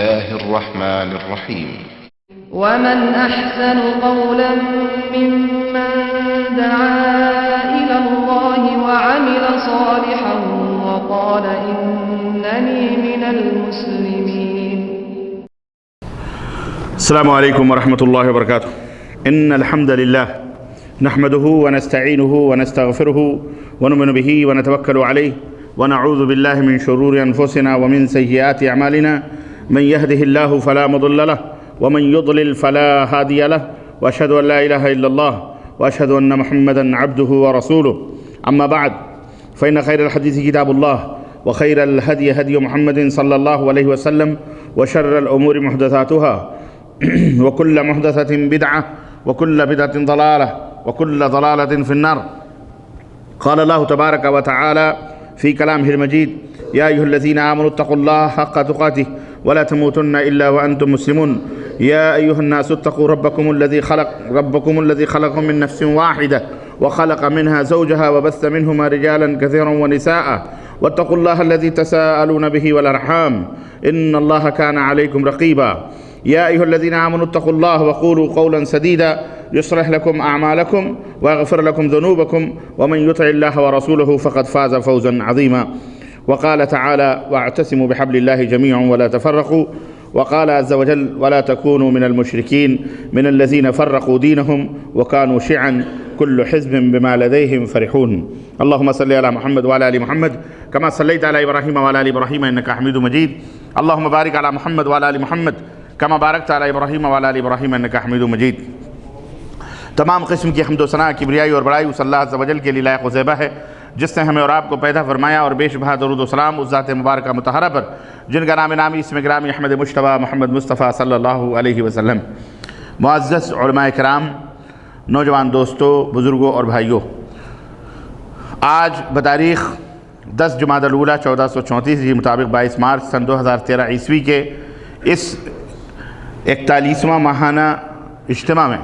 الله الرحمن الرحيم. ومن أحسن قولا ممن دعا إلى الله وعمل صالحا وقال إنني من المسلمين. السلام عليكم ورحمة الله وبركاته. إن الحمد لله نحمده ونستعينه ونستغفره ونؤمن به ونتوكل عليه ونعوذ بالله من شرور أنفسنا ومن سيئات أعمالنا. من يهده الله فلا مضل له ومن يضلل فلا هادي له وأشهد أن لا إله إلا الله وأشهد أن محمدا عبده ورسوله. أما بعد فإن خير الحديث كتاب الله وخير الهدي هدي محمد صلى الله عليه وسلم وشر الأمور محدثاتها وكل محدثة بدعة وكل بدعة ضلالة وكل ضلالة في النار. قال الله تبارك وتعالى في كلامه المجيد: يا أيها الذين آمنوا اتقوا الله حق تقاته ولا تموتن إلا وأنتم مسلمون. يا أيها الناس اتقوا ربكم الذي خلقكم من نفس واحدة وخلق منها زوجها وبث منهما رجالا كثيرا ونساء واتقوا الله الذي تساءلون به والأرحام إن الله كان عليكم رقيبا. يا أيها الذين آمنوا اتقوا الله وقولوا قولا سديدا يصلح لكم أعمالكم ويغفر لكم ذنوبكم ومن يطع الله ورسوله فقد فاز فوزا عظيما. وقال تعالى: واعتصموا بحبل الله جميعا ولا تفرقوا. وقال عز وجل: ولا تكونوا من المشركين من الذين فرقوا دينهم وكانوا شيعا كل حزب بما لديهم فرحون. اللهم صل على محمد وعلى آل محمد كما صليت على إبراهيم وعلى آل إبراهيم إنك حميد مجيد. اللهم بارك على محمد وعلى آل محمد كما بارکت علی ابراہیم وعلی آل ابراہیم انک حمید مجید. تمام قسم کی حمد و ثنا، کبریائی اور بڑائی اس اللہ عز و جل کے لیے لائق و زیبہ ہے جس نے ہمیں اور آپ کو پیدا فرمایا، اور بے شبہ درود و سلام اس ذات مبارکہ مطہرہ پر جن کا نام نامی اسم گرامی احمد مجتبیٰ محمد مصطفیٰ صلی اللہ علیہ وسلم. معزز علماء کرام، نوجوان دوستوں، بزرگوں اور بھائیوں، آج بتاریخ 10 جمادی الاولیٰ 1434 ہجری مطابق 22 مارچ سن 2013 عیسوی کے اس 41واں ماہانہ اجتماع میں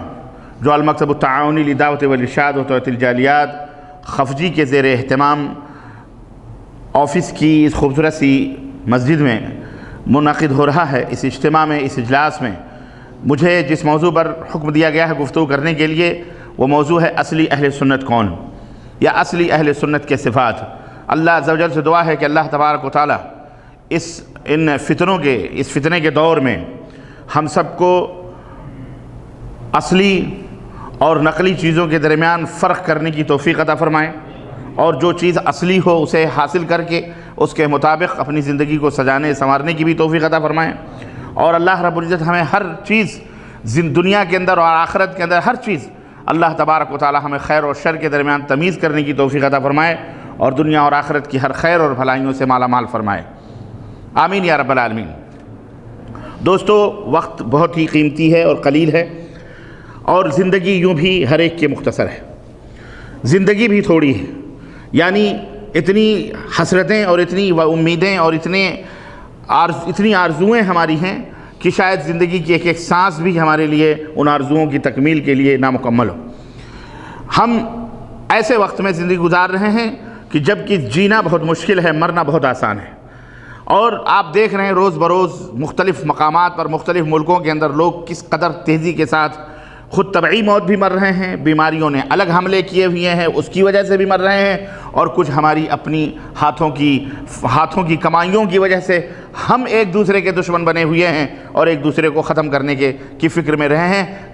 جو المکتب التعاونی لدعوت والارشاد و توعیۃ الجالیات خفجی کے زیر اہتمام آفس کی اس خوبصورت سی مسجد میں منعقد ہو رہا ہے، اس اجتماع میں، اس اجلاس میں مجھے جس موضوع پر حکم دیا گیا ہے گفتگو کرنے کے لیے، وہ موضوع ہے اصلی اہل سنت کون، یا اصلی اہل سنت کے صفات. اللہ عز و جل سے دعا ہے کہ اللہ تبارک و تعالی اس فتنے کے دور میں ہم سب کو اصلی اور نقلی چیزوں کے درمیان فرق کرنے کی توفیق عطا فرمائے، اور جو چیز اصلی ہو اسے حاصل کر کے اس کے مطابق اپنی زندگی کو سجانے سنوارنے کی بھی توفیق عطا فرمائے. اور اللہ رب العزت ہمیں ہر چیز دنیا کے اندر اور آخرت کے اندر ہر چیز اللہ تبارک و تعالی ہمیں خیر اور شر کے درمیان تمیز کرنے کی توفیق عطا فرمائے، اور دنیا اور آخرت کی ہر خیر اور بھلائیوں سے مالا مال فرمائے. آمین یا رب العالمین. دوستو، وقت بہت ہی قیمتی ہے اور قلیل ہے، اور زندگی یوں بھی ہر ایک کے مختصر ہے، زندگی بھی تھوڑی ہے. یعنی اتنی حسرتیں اور اتنی امیدیں اور اتنی آرزوئیں ہماری ہیں کہ شاید زندگی کی ایک ایک سانس بھی ہمارے لیے ان آرزوؤں کی تکمیل کے لیے نامکمل ہو. ہم ایسے وقت میں زندگی گزار رہے ہیں کہ جب کہ جینا بہت مشکل ہے، مرنا بہت آسان ہے. اور آپ دیکھ رہے ہیں روز بروز مختلف مقامات پر، مختلف ملکوں کے اندر لوگ کس قدر تیزی کے ساتھ خود طبعی موت بھی مر رہے ہیں، بیماریوں نے الگ حملے کیے ہوئے ہیں اس کی وجہ سے بھی مر رہے ہیں، اور کچھ ہماری اپنی ہاتھوں کی کمائیوں کی وجہ سے ہم ایک دوسرے کے دشمن بنے ہوئے ہیں اور ایک دوسرے کو ختم کرنے کی فکر میں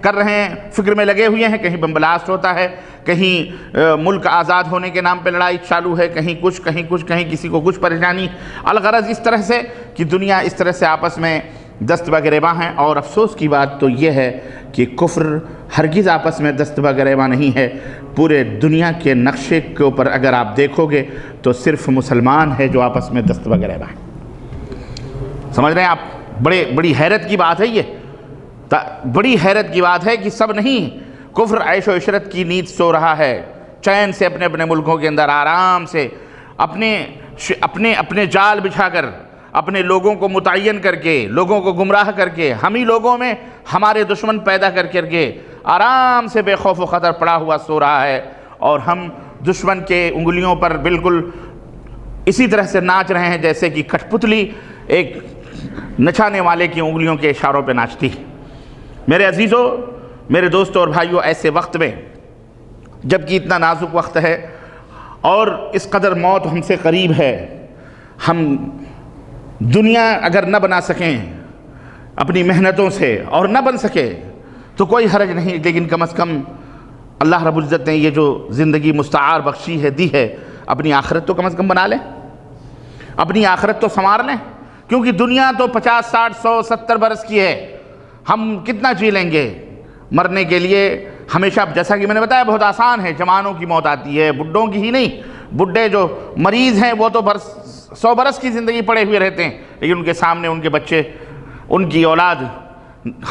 کر رہے ہیں، فکر میں لگے ہوئے ہیں. کہیں بم بلاسٹ ہوتا ہے، کہیں ملک آزاد ہونے کے نام پہ لڑائی چالو ہے، کہیں کچھ کہیں کسی کو کچھ پریشانی. الغرض اس طرح سے کہ دنیا اس طرح سے آپس میں دست بگریباں ہیں. اور افسوس کی بات تو یہ ہے کہ کفر ہرگز آپس میں دست بگریباں نہیں ہے. پورے دنیا کے نقشے کے اوپر اگر آپ دیکھو گے تو صرف مسلمان ہے جو آپس میں دست بگریباں ہیں. سمجھ رہے ہیں آپ؟ بڑی حیرت کی بات ہے، یہ بڑی حیرت کی بات ہے کہ سب نہیں. کفر عیش و عشرت کی نیند سو رہا ہے، چین سے اپنے اپنے ملکوں کے اندر آرام سے اپنے جال بچھا کر، اپنے لوگوں کو متعین کر کے، لوگوں کو گمراہ کر کے، ہم ہی لوگوں میں ہمارے دشمن پیدا کر کے آرام سے بے خوف و خطر پڑا ہوا سو رہا ہے. اور ہم دشمن کے انگلیوں پر بالکل اسی طرح سے ناچ رہے ہیں جیسے کہ کٹھ پتلی ایک نچانے والے کی انگلیوں کے اشاروں پہ ناچتی ہے۔ میرے عزیزوں، میرے دوستوں اور بھائیوں، ایسے وقت میں جب کہ اتنا نازک وقت ہے اور اس قدر موت ہم سے قریب ہے، ہم دنیا اگر نہ بنا سکیں اپنی محنتوں سے اور نہ بن سکے تو کوئی حرج نہیں، لیکن کم از کم اللہ رب العزت نے یہ جو زندگی مستعار بخشی ہے، دی ہے، اپنی آخرت تو کم از کم بنا لیں، اپنی آخرت تو سنوار لیں، کیونکہ دنیا تو 50 60 100 70 برس کی ہے، ہم کتنا جی لیں گے؟ مرنے کے لیے ہمیشہ، جیسا کہ میں نے بتایا، بہت آسان ہے، جوانوں کی موت آتی ہے، بڈھوں کی ہی نہیں، بڈھے جو مریض ہیں وہ تو 100 برس کی زندگی پڑے ہوئے رہتے ہیں، لیکن ان کے سامنے ان کے بچے، ان کی اولاد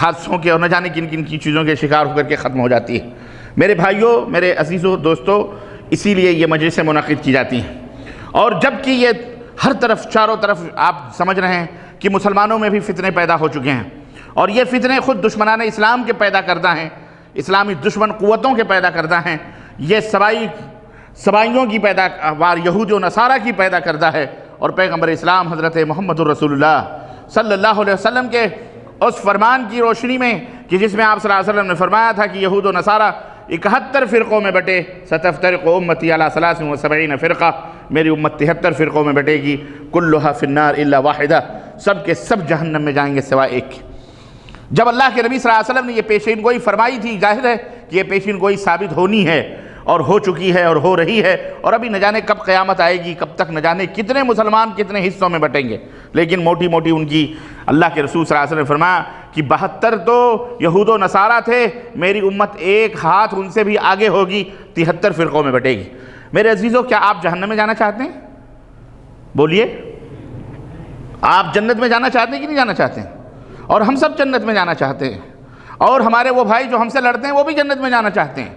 حادثوں کے اور نہ جانے کن کن کی چیزوں کے شکار ہو کر کے ختم ہو جاتی ہے۔ میرے بھائیوں، میرے عزیزوں، دوستوں، اسی لیے یہ مجلسیں منعقد کی جاتی ہیں، اور جب کہ یہ ہر طرف، چاروں طرف آپ سمجھ رہے ہیں کہ مسلمانوں میں بھی فتنے پیدا ہو چکے ہیں، اور یہ فتنے خود دشمنان اسلام کے پیدا کردہ ہیں، اسلامی دشمن قوتوں کے پیدا کردہ ہیں، یہ سبائیوں کی پیداوار یہود و نصارہ کی پیدا کردہ ہے، اور پیغمبر اسلام حضرت محمد الرسول اللہ صلی اللہ علیہ وسلم کے اس فرمان کی روشنی میں کہ جس میں آپ صلی اللہ علیہ وسلم نے فرمایا تھا کہ یہود و نصارہ 71 فرقوں میں بٹے، ستفترق امتی علی 73 فرقہ، میری امت 73 فرقوں میں بٹے گی، کلھا فی النار الا واحدہ، سب کے سب جہنم میں جائیں گے سوائے ایک۔ جب اللہ کے نبی صلی اللہ علیہ وسلم نے یہ پیشین گوئی فرمائی تھی، ظاہر ہے کہ یہ پیشین گوئی ثابت ہونی ہے، اور ہو چکی ہے اور ہو رہی ہے، اور ابھی نہ جانے کب قیامت آئے گی، کب تک نہ جانے کتنے مسلمان کتنے حصوں میں بٹیں گے، لیکن موٹی موٹی ان کی اللہ کے رسول صلی اللہ علیہ وسلم نے فرمایا کہ 72 تو یہود و نصارہ تھے، میری امت ایک ہاتھ ان سے بھی آگے ہوگی، 73 فرقوں میں بٹے گی۔ میرے عزیزوں، کیا آپ جہنم میں جانا چاہتے ہیں؟ بولیے، آپ جنت میں جانا چاہتے ہیں کہ نہیں جانا چاہتے ہیں؟ اور ہم سب جنت میں جانا چاہتے ہیں، اور ہمارے وہ بھائی جو ہم سے لڑتے ہیں وہ بھی جنت میں جانا چاہتے ہیں۔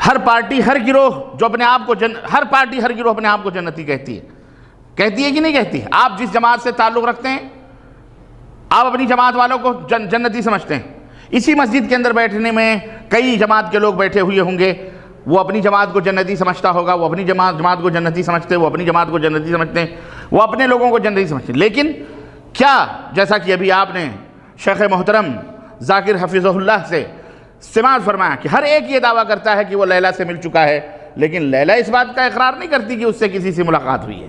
ہر پارٹی، ہر گروہ جو اپنے آپ کو ہر پارٹی، ہر گروہ اپنے آپ کو جنتی کہتی ہے کہ نہیں کہتی؟ آپ جس جماعت سے تعلق رکھتے ہیں، آپ اپنی جماعت والوں کو جنتی سمجھتے ہیں۔ اسی مسجد کے اندر بیٹھنے میں کئی جماعت کے لوگ بیٹھے ہوئے ہوں گے، وہ اپنی جماعت کو جنتی سمجھتا ہوگا، وہ اپنی جماعت کو جنتی سمجھتے ہیں، وہ اپنی جماعت کو جنتی سمجھتے ہیں، وہ اپنے لوگوں کو جنتی سمجھتے ہیں۔ لیکن کیا، جیسا کہ ابھی آپ نے شیخ محترم ذاکر حفظہ اللہ سے سماعت فرمایا کہ ہر ایک یہ دعویٰ کرتا ہے کہ وہ لیلہ سے مل چکا ہے، لیکن لیلہ اس بات کا اقرار نہیں کرتی کہ اس سے کسی سے ملاقات ہوئی ہے۔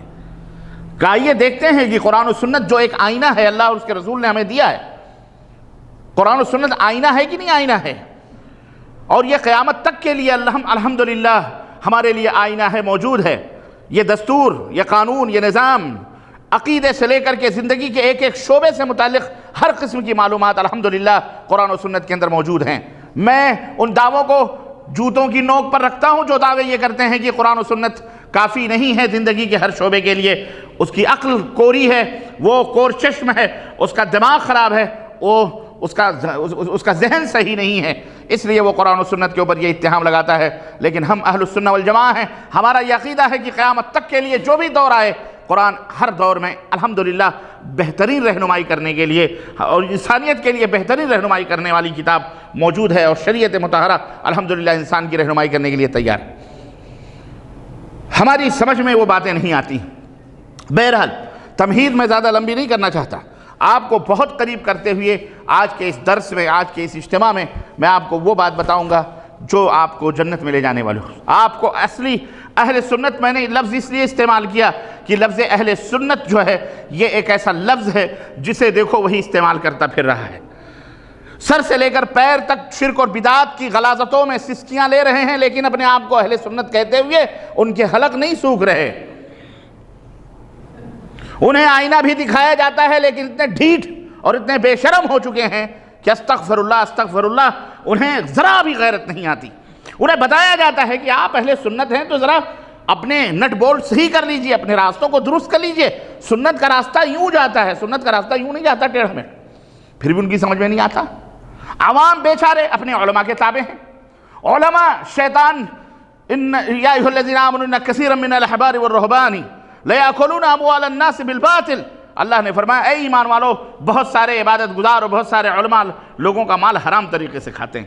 آئیے دیکھتے ہیں کہ قرآن و سنت جو ایک آئینہ ہے، اللہ اور اس کے رسول نے ہمیں دیا ہے، قرآن و سنت آئینہ ہے کہ نہیں آئینہ ہے؟ اور یہ قیامت تک کے لیے الحمدللہ ہمارے لیے آئینہ ہے، موجود ہے۔ یہ دستور، یہ قانون، یہ نظام، عقیدے سے لے کر کے زندگی کے ایک ایک شعبے سے متعلق ہر قسم کی معلومات الحمدللہ قرآن و سنت کے اندر موجود ہیں۔ میں ان دعووں کو جوتوں کی نوک پر رکھتا ہوں جو دعوے یہ کرتے ہیں کہ قرآن و سنت کافی نہیں ہے زندگی کے ہر شعبے کے لیے، اس کی عقل کوری ہے، وہ کور چشم ہے، اس کا دماغ خراب ہے، اس کا ذہن صحیح نہیں ہے، اس لیے وہ قرآن و سنت کے اوپر یہ اتہام لگاتا ہے۔ لیکن ہم اہل السنہ والجماعہ ہیں، ہمارا یہ عقیدہ ہے کہ قیامت تک کے لیے جو بھی دور آئے، قرآن ہر دور میں الحمدللہ بہترین رہنمائی کرنے کے لیے اور انسانیت کے لیے بہترین رہنمائی کرنے والی کتاب موجود ہے، اور شریعت مطہرہ الحمدللہ انسان کی رہنمائی کرنے کے لیے تیار۔ ہماری سمجھ میں وہ باتیں نہیں آتی۔ بہرحال تمہید میں زیادہ لمبی نہیں کرنا چاہتا، آپ کو بہت قریب کرتے ہوئے آج کے اس درس میں، آج کے اس اجتماع میں میں آپ کو وہ بات بتاؤں گا جو آپ کو جنت میں لے جانے والے ہو۔ آپ کو اصلی اہل سنت، میں نے لفظ اس لیے استعمال کیا کہ لفظ اہل سنت جو ہے یہ ایک ایسا لفظ ہے جسے دیکھو وہی استعمال کرتا پھر رہا ہے، سر سے لے کر پیر تک شرک اور بدعات کی غلاظتوں میں سسکیاں لے رہے ہیں، لیکن اپنے آپ کو اہل سنت کہتے ہوئے ان کے حلق نہیں سوکھ رہے۔ انہیں آئینہ بھی دکھایا جاتا ہے لیکن اتنے ڈھیٹ اور اتنے بے شرم ہو چکے ہیں کہ استغفر اللہ، انہیں ذرا بھی غیرت نہیں آتی۔ انہیں بتایا جاتا ہے کہ آپ اہل سنت ہیں تو ذرا اپنے نٹ بولٹ صحیح کر لیجئے، اپنے راستوں کو درست کر لیجئے، سنت کا راستہ یوں جاتا ہے، سنت کا راستہ یوں نہیں جاتا ٹیڑھ میں، پھر بھی ان کی سمجھ میں نہیں آتا۔ عوام بیچارے اپنے علماء کے تابع ہیں، علماء شیطان، یا ایھا الذین آمنوا ان کثیرا من الاحبار والرہبان لیأکلون اموال الناس بالباطل، اللہ نے فرمایا اے ایمان والو، بہت سارے عبادت گزار اور بہت سارے علماء لوگوں کا مال حرام طریقے سے کھاتے ہیں۔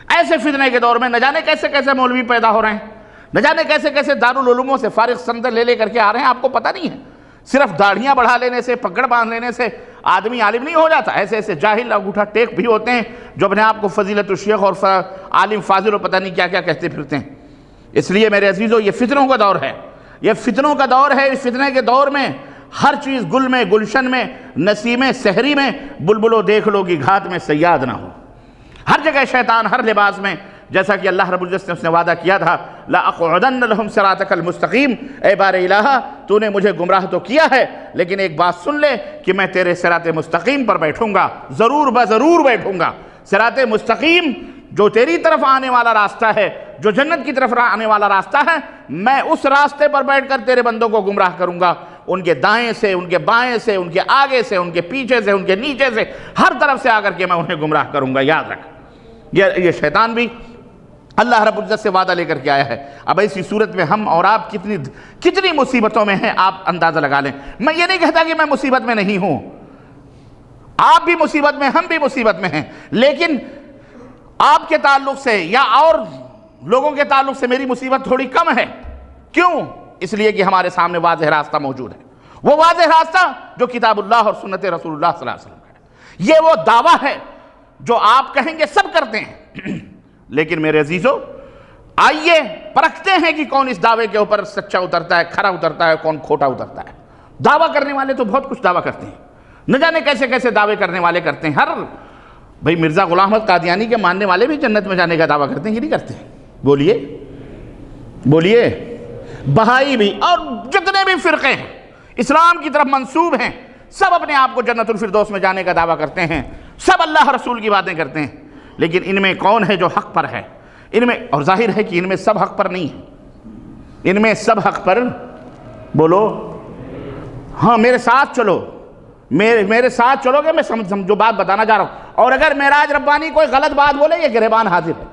ایسے فتنے کے دور میں نہ جانے کیسے کیسے مولوی پیدا ہو رہے ہیں، نہ جانے کیسے کیسے دارالعلوموں سے فارغ سند لے کر کے آ رہے ہیں، آپ کو پتہ نہیں ہے صرف داڑھیاں بڑھا لینے سے، پگڑ باندھ لینے سے آدمی عالم نہیں ہو جاتا. ایسے ایسے جاہل انگوٹھا ٹیک بھی ہوتے ہیں جو اپنے آپ کو فضیلت الشیخ اور عالم فاضل اور پتہ نہیں کیا کیا کہتے پھرتے ہیں. اس لیے میرے عزیزو، یہ فتنوں کا دور ہے، یہ فتنوں کا دور ہے. اس فتنے کے دور میں ہر چیز گل میں، گلشن میں، نسیم سحری میں، بلبلو دیکھ لو کہ گھات میں صیاد نہ ہو. ہر جگہ شیطان، ہر لباس میں، جیسا کہ اللہ رب العزت نے اس نے وعدہ کیا تھا، لَأَقْعُدَنَّ لَهُمْ صِرَاطَكَ الْمُسْتَقِيمَ. اے بار الہ، تو نے مجھے گمراہ تو کیا ہے، لیکن ایک بات سن لے کہ میں تیرے صراط مستقیم پر بیٹھوں گا، ضرور بضرور بیٹھوں گا. صراط مستقیم جو تیری طرف آنے والا راستہ ہے، جو جنت کی طرف آنے والا راستہ ہے، میں اس راستے پر بیٹھ کر تیرے بندوں کو گمراہ کروں گا. ان کے دائیں سے، ان کے بائیں سے، ان کے آگے سے، ان کے پیچھے سے، ان کے نیچے سے، ہر طرف سے آ کر کے میں انہیں گمراہ کروں گا. یاد رکھ، یہ شیطان بھی اللہ رب العزت سے وعدہ لے کر کے آیا ہے. اب ایسی صورت میں ہم اور آپ کتنی مصیبتوں میں ہیں، آپ اندازہ لگا لیں. میں یہ نہیں کہتا کہ میں مصیبت میں نہیں ہوں، آپ بھی مصیبت میں، ہم بھی مصیبت میں ہیں، لیکن آپ کے تعلق سے یا اور لوگوں کے تعلق سے میری مصیبت تھوڑی کم ہے. کیوں؟ اس لیے کہ ہمارے سامنے واضح راستہ موجود ہے. وہ واضح راستہ جو کتاب اللہ اور سنت رسول اللہ صلی اللہ علیہ وسلم کا ہے. یہ وہ دعویٰ ہے جو آپ کہیں گے سب کرتے ہیں. لیکن میرے عزیزو، آئیے پرکھتے ہیں کہ کون اس دعوے کے اوپر سچا اترتا ہے، کھرا اترتا ہے، کون کھوٹا اترتا ہے. دعویٰ کرنے والے تو بہت کچھ دعویٰ کرتے ہیں، نہ جانے کیسے کیسے دعوے کرنے والے کرتے ہیں. بھئی مرزا غلام احمد قادیانی کے ماننے والے بھی جنت میں جانے کا دعویٰ کرتے ہیں کہ نہیں کرتے ہیں؟ بولیے. بہائی بھی اور جتنے بھی فرقے ہیں اسلام کی طرف منسوب ہیں، سب اپنے آپ کو جنت الفردوس میں جانے کا دعویٰ کرتے ہیں، سب اللہ رسول کی باتیں کرتے ہیں. لیکن ان میں کون ہے جو حق پر ہے؟ ان میں، اور ظاہر ہے کہ ان میں سب حق پر نہیں ہے. ان میں سب حق پر، بولو ہاں، میرے ساتھ چلو، میرے ساتھ چلو گے، میں جو بات بتانا جا رہا ہوں. اور اگر معراج ربانی کوئی غلط بات بولے، یہ گریبان حاضر ہے،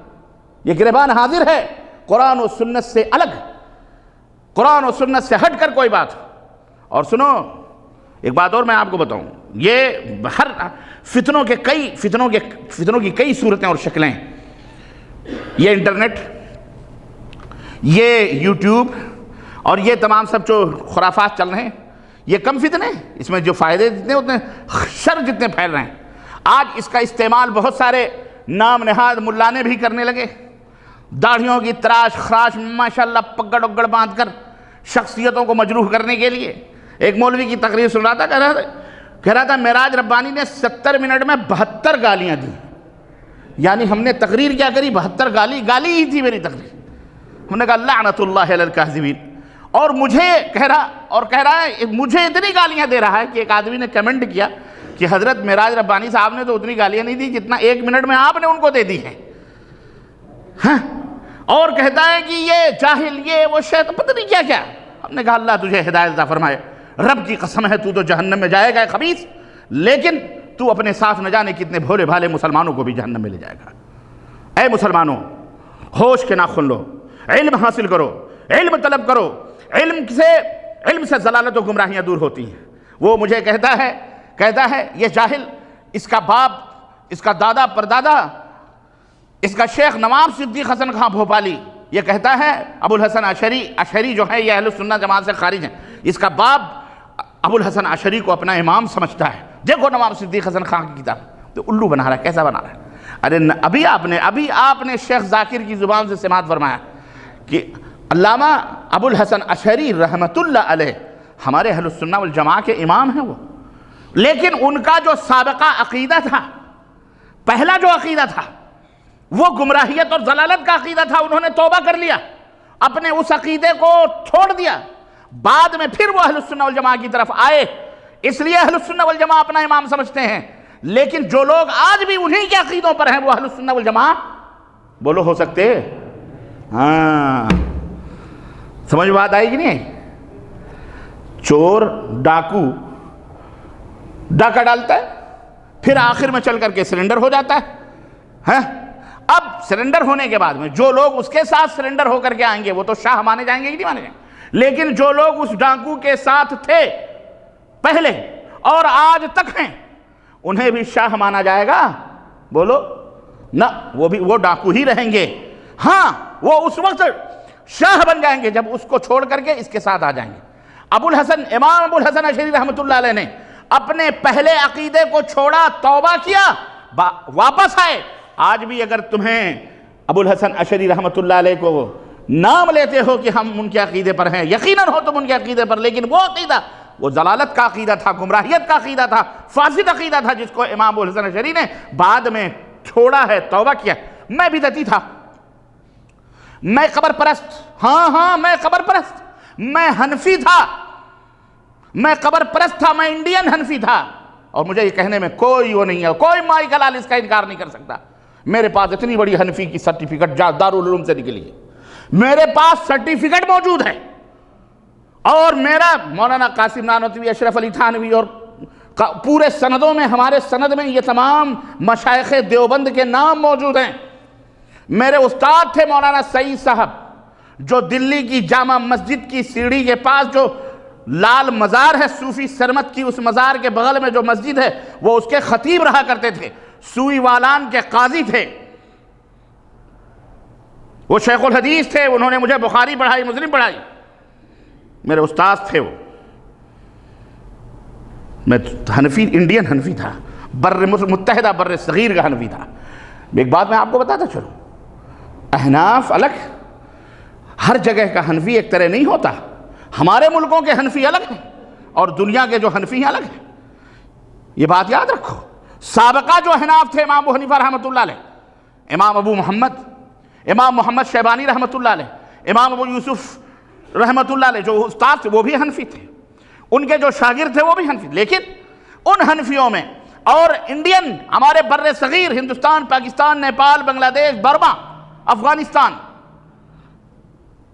یہ گریبان حاضر ہے. قرآن و سنت سے الگ، قرآن و سنت سے ہٹ کر کوئی بات. اور سنو ایک بات اور میں آپ کو بتاؤں، یہ ہر فتنوں کی کئی صورتیں اور شکلیں. یہ انٹرنیٹ، یہ یوٹیوب اور یہ تمام سب جو خرافات چل رہے ہیں، یہ کم فتنے، اس میں جو فائدے جتنے اتنے شر جتنے پھیل رہے ہیں. آج اس کا استعمال بہت سارے نام نہاد ملانے بھی کرنے لگے، داڑھیوں کی تراش خراش ماشاءاللہ پگڑ اگڑ باندھ کر شخصیتوں کو مجروح کرنے کے لیے. ایک مولوی کی تقریر سن رہا تھا، کہہ رہا تھا معراج ربانی نے 70 منٹ میں 72 گالیاں دی. یعنی ہم نے تقریر کیا کری، 72 گالی ہی تھی میری تقریر. ہم نے کہا لعنت اللہ علی الکاذبین. اور مجھے کہہ رہا ہے مجھے اتنی گالیاں دے رہا ہے کہ ایک آدمی نے کمنٹ کیا کہ حضرت معراج ربانی صاحب نے تو اتنی گالیاں نہیں دی جتنا 1 منٹ میں آپ نے ان کو دے دی ہے. اور کہتا ہے کہ یہ جاہل، یہ وہ شیطان، پتہ نہیں کیا کیا. ہم نے کہا اللہ تجھے ہدایت عطا فرمائے، رب کی قسم ہے تو جہنم میں جائے گا خبیث، لیکن تو اپنے ساتھ نہ جانے کتنے بھولے بھالے مسلمانوں کو بھی جہنم میں لے جائے گا. اے مسلمانوں، ہوش کے ناخن لو، علم حاصل کرو، علم طلب کرو. علم سے ضلالت و گمراہیاں دور ہوتی ہیں. وہ مجھے کہتا ہے یہ جاہل، اس کا باپ، اس کا دادا پردادا، اس کا شیخ نواب صدیق حسن خان بھوپالی، یہ کہتا ہے ابو الحسن اشعری جو ہے یہ اہل سنت جماعت سے خارج ہیں. اس کا باپ ابو الحسن اشعری کو اپنا امام سمجھتا ہے. دیکھو نواب صدیق حسن خان کی کتاب، تو الو بنا رہا ہے. کیسا بنا رہا ہے؟ ارے ابھی آپ نے شیخ ذاکر کی زبان سے سماعت فرمایا کہ علامہ ابو الحسن اشعری رحمت اللہ علیہ ہمارے اہل السنہ والجماعہ کے امام ہیں وہ، لیکن ان کا جو سابقہ عقیدہ تھا، پہلا جو عقیدہ تھا وہ گمراہیت اور ضلالت کا عقیدہ تھا. انہوں نے توبہ کر لیا، اپنے اس عقیدے کو چھوڑ دیا، بعد میں پھر وہ اہل السنہ والجماعہ کی طرف آئے. اس لیے اہل السنہ والجماعہ اپنا امام سمجھتے ہیں. لیکن جو لوگ آج بھی انہی کے عقیدوں پر ہیں وہ اہل السنہ والجماعہ بولو ہو سکتے؟ ہاں، سمجھ بات آئی کہ نہیں؟ چور ڈاکو ڈاکہ ڈالتا ہے، پھر آخر میں چل کر کے سرنڈر ہو جاتا ہے. اب سرنڈر ہونے کے بعد میں جو لوگ اس کے ساتھ سرنڈر ہو کر کے آئیں گے وہ تو شاہ مانے جائیں گے کہ نہیں مانے جائیں گے. لیکن جو لوگ اس ڈاکو کے ساتھ تھے پہلے اور آج تک ہیں، انہیں بھی شاہ مانا جائے گا؟ بولو نہ، وہ ڈاکو ہی رہیں گے. ہاں، وہ اس وقت شاہ بن جائیں گے جب اس کو چھوڑ کر کے اس کے ساتھ آ جائیں گے. ابو الحسن امام ابو الحسن اشعری رحمۃ اللہ علیہ نے اپنے پہلے عقیدے کو چھوڑا، توبہ کیا، واپس آئے۔ آج بھی اگر تمہیں ابو الحسن اشعری رحمۃ اللہ علیہ کو نام لیتے ہو کہ ہم ان کے عقیدے پر ہیں، یقیناً ہو تم ان کے عقیدے پر، لیکن وہ عقیدہ وہ ضلالت کا عقیدہ تھا، گمراہیت کا عقیدہ تھا، فاسد عقیدہ تھا، جس کو امام ابو الحسن اشعری نے بعد میں چھوڑا ہے، توبہ کیا۔ میں بدعتی تھا، میں قبر پرست، ہاں میں قبر پرست، میں حنفی تھا، میں قبر پرست تھا، میں انڈین حنفی تھا، اور مجھے یہ کہنے میں کوئی وہ نہیں ہے، کوئی مائی کلال اس کا انکار نہیں کر سکتا۔ میرے پاس اتنی بڑی حنفی کی سرٹیفکیٹ دارالعلوم سے نکلی ہے، میرے پاس سرٹیفکیٹ موجود ہے، اور میرا مولانا قاسم نانوتوی، اشرف علی تھانوی اور پورے سندوں میں، ہمارے سند میں یہ تمام مشائخ دیوبند کے نام موجود ہیں۔ میرے استاد تھے مولانا سعید صاحب، جو دلی کی جامع مسجد کی سیڑھی کے پاس جو لال مزار ہے صوفی سرمت کی، اس مزار کے بغل میں جو مسجد ہے وہ اس کے خطیب رہا کرتے تھے، سوئی والان کے قاضی تھے، وہ شیخ الحدیث تھے، انہوں نے مجھے بخاری پڑھائی، مسلم پڑھائی، میرے استاد تھے وہ۔ میں حنفی، انڈین حنفی تھا، متحدہ بر صغیر کا حنفی تھا۔ ایک بات میں آپ کو بتاتا چلوں، احناف الگ، ہر جگہ کا حنفی ایک طرح نہیں ہوتا، ہمارے ملکوں کے حنفی الگ ہیں اور دنیا کے جو حنفی ہیں الگ ہیں، یہ بات یاد رکھو۔ سابقہ جو احناف تھے، امام ابو حنیفہ رحمۃ اللہ علیہ، امام ابو محمد، امام محمد شیبانی رحمۃ اللہ علیہ، امام ابو یوسف رحمۃ اللہ علیہ، جو استاد تھے وہ بھی حنفی تھے، ان کے جو شاگرد تھے وہ بھی حنفی، لیکن ان حنفیوں میں اور انڈین، ہمارے بر صغیر، ہندوستان، پاکستان، نیپال، بنگلہ دیش، برما، افغانستان،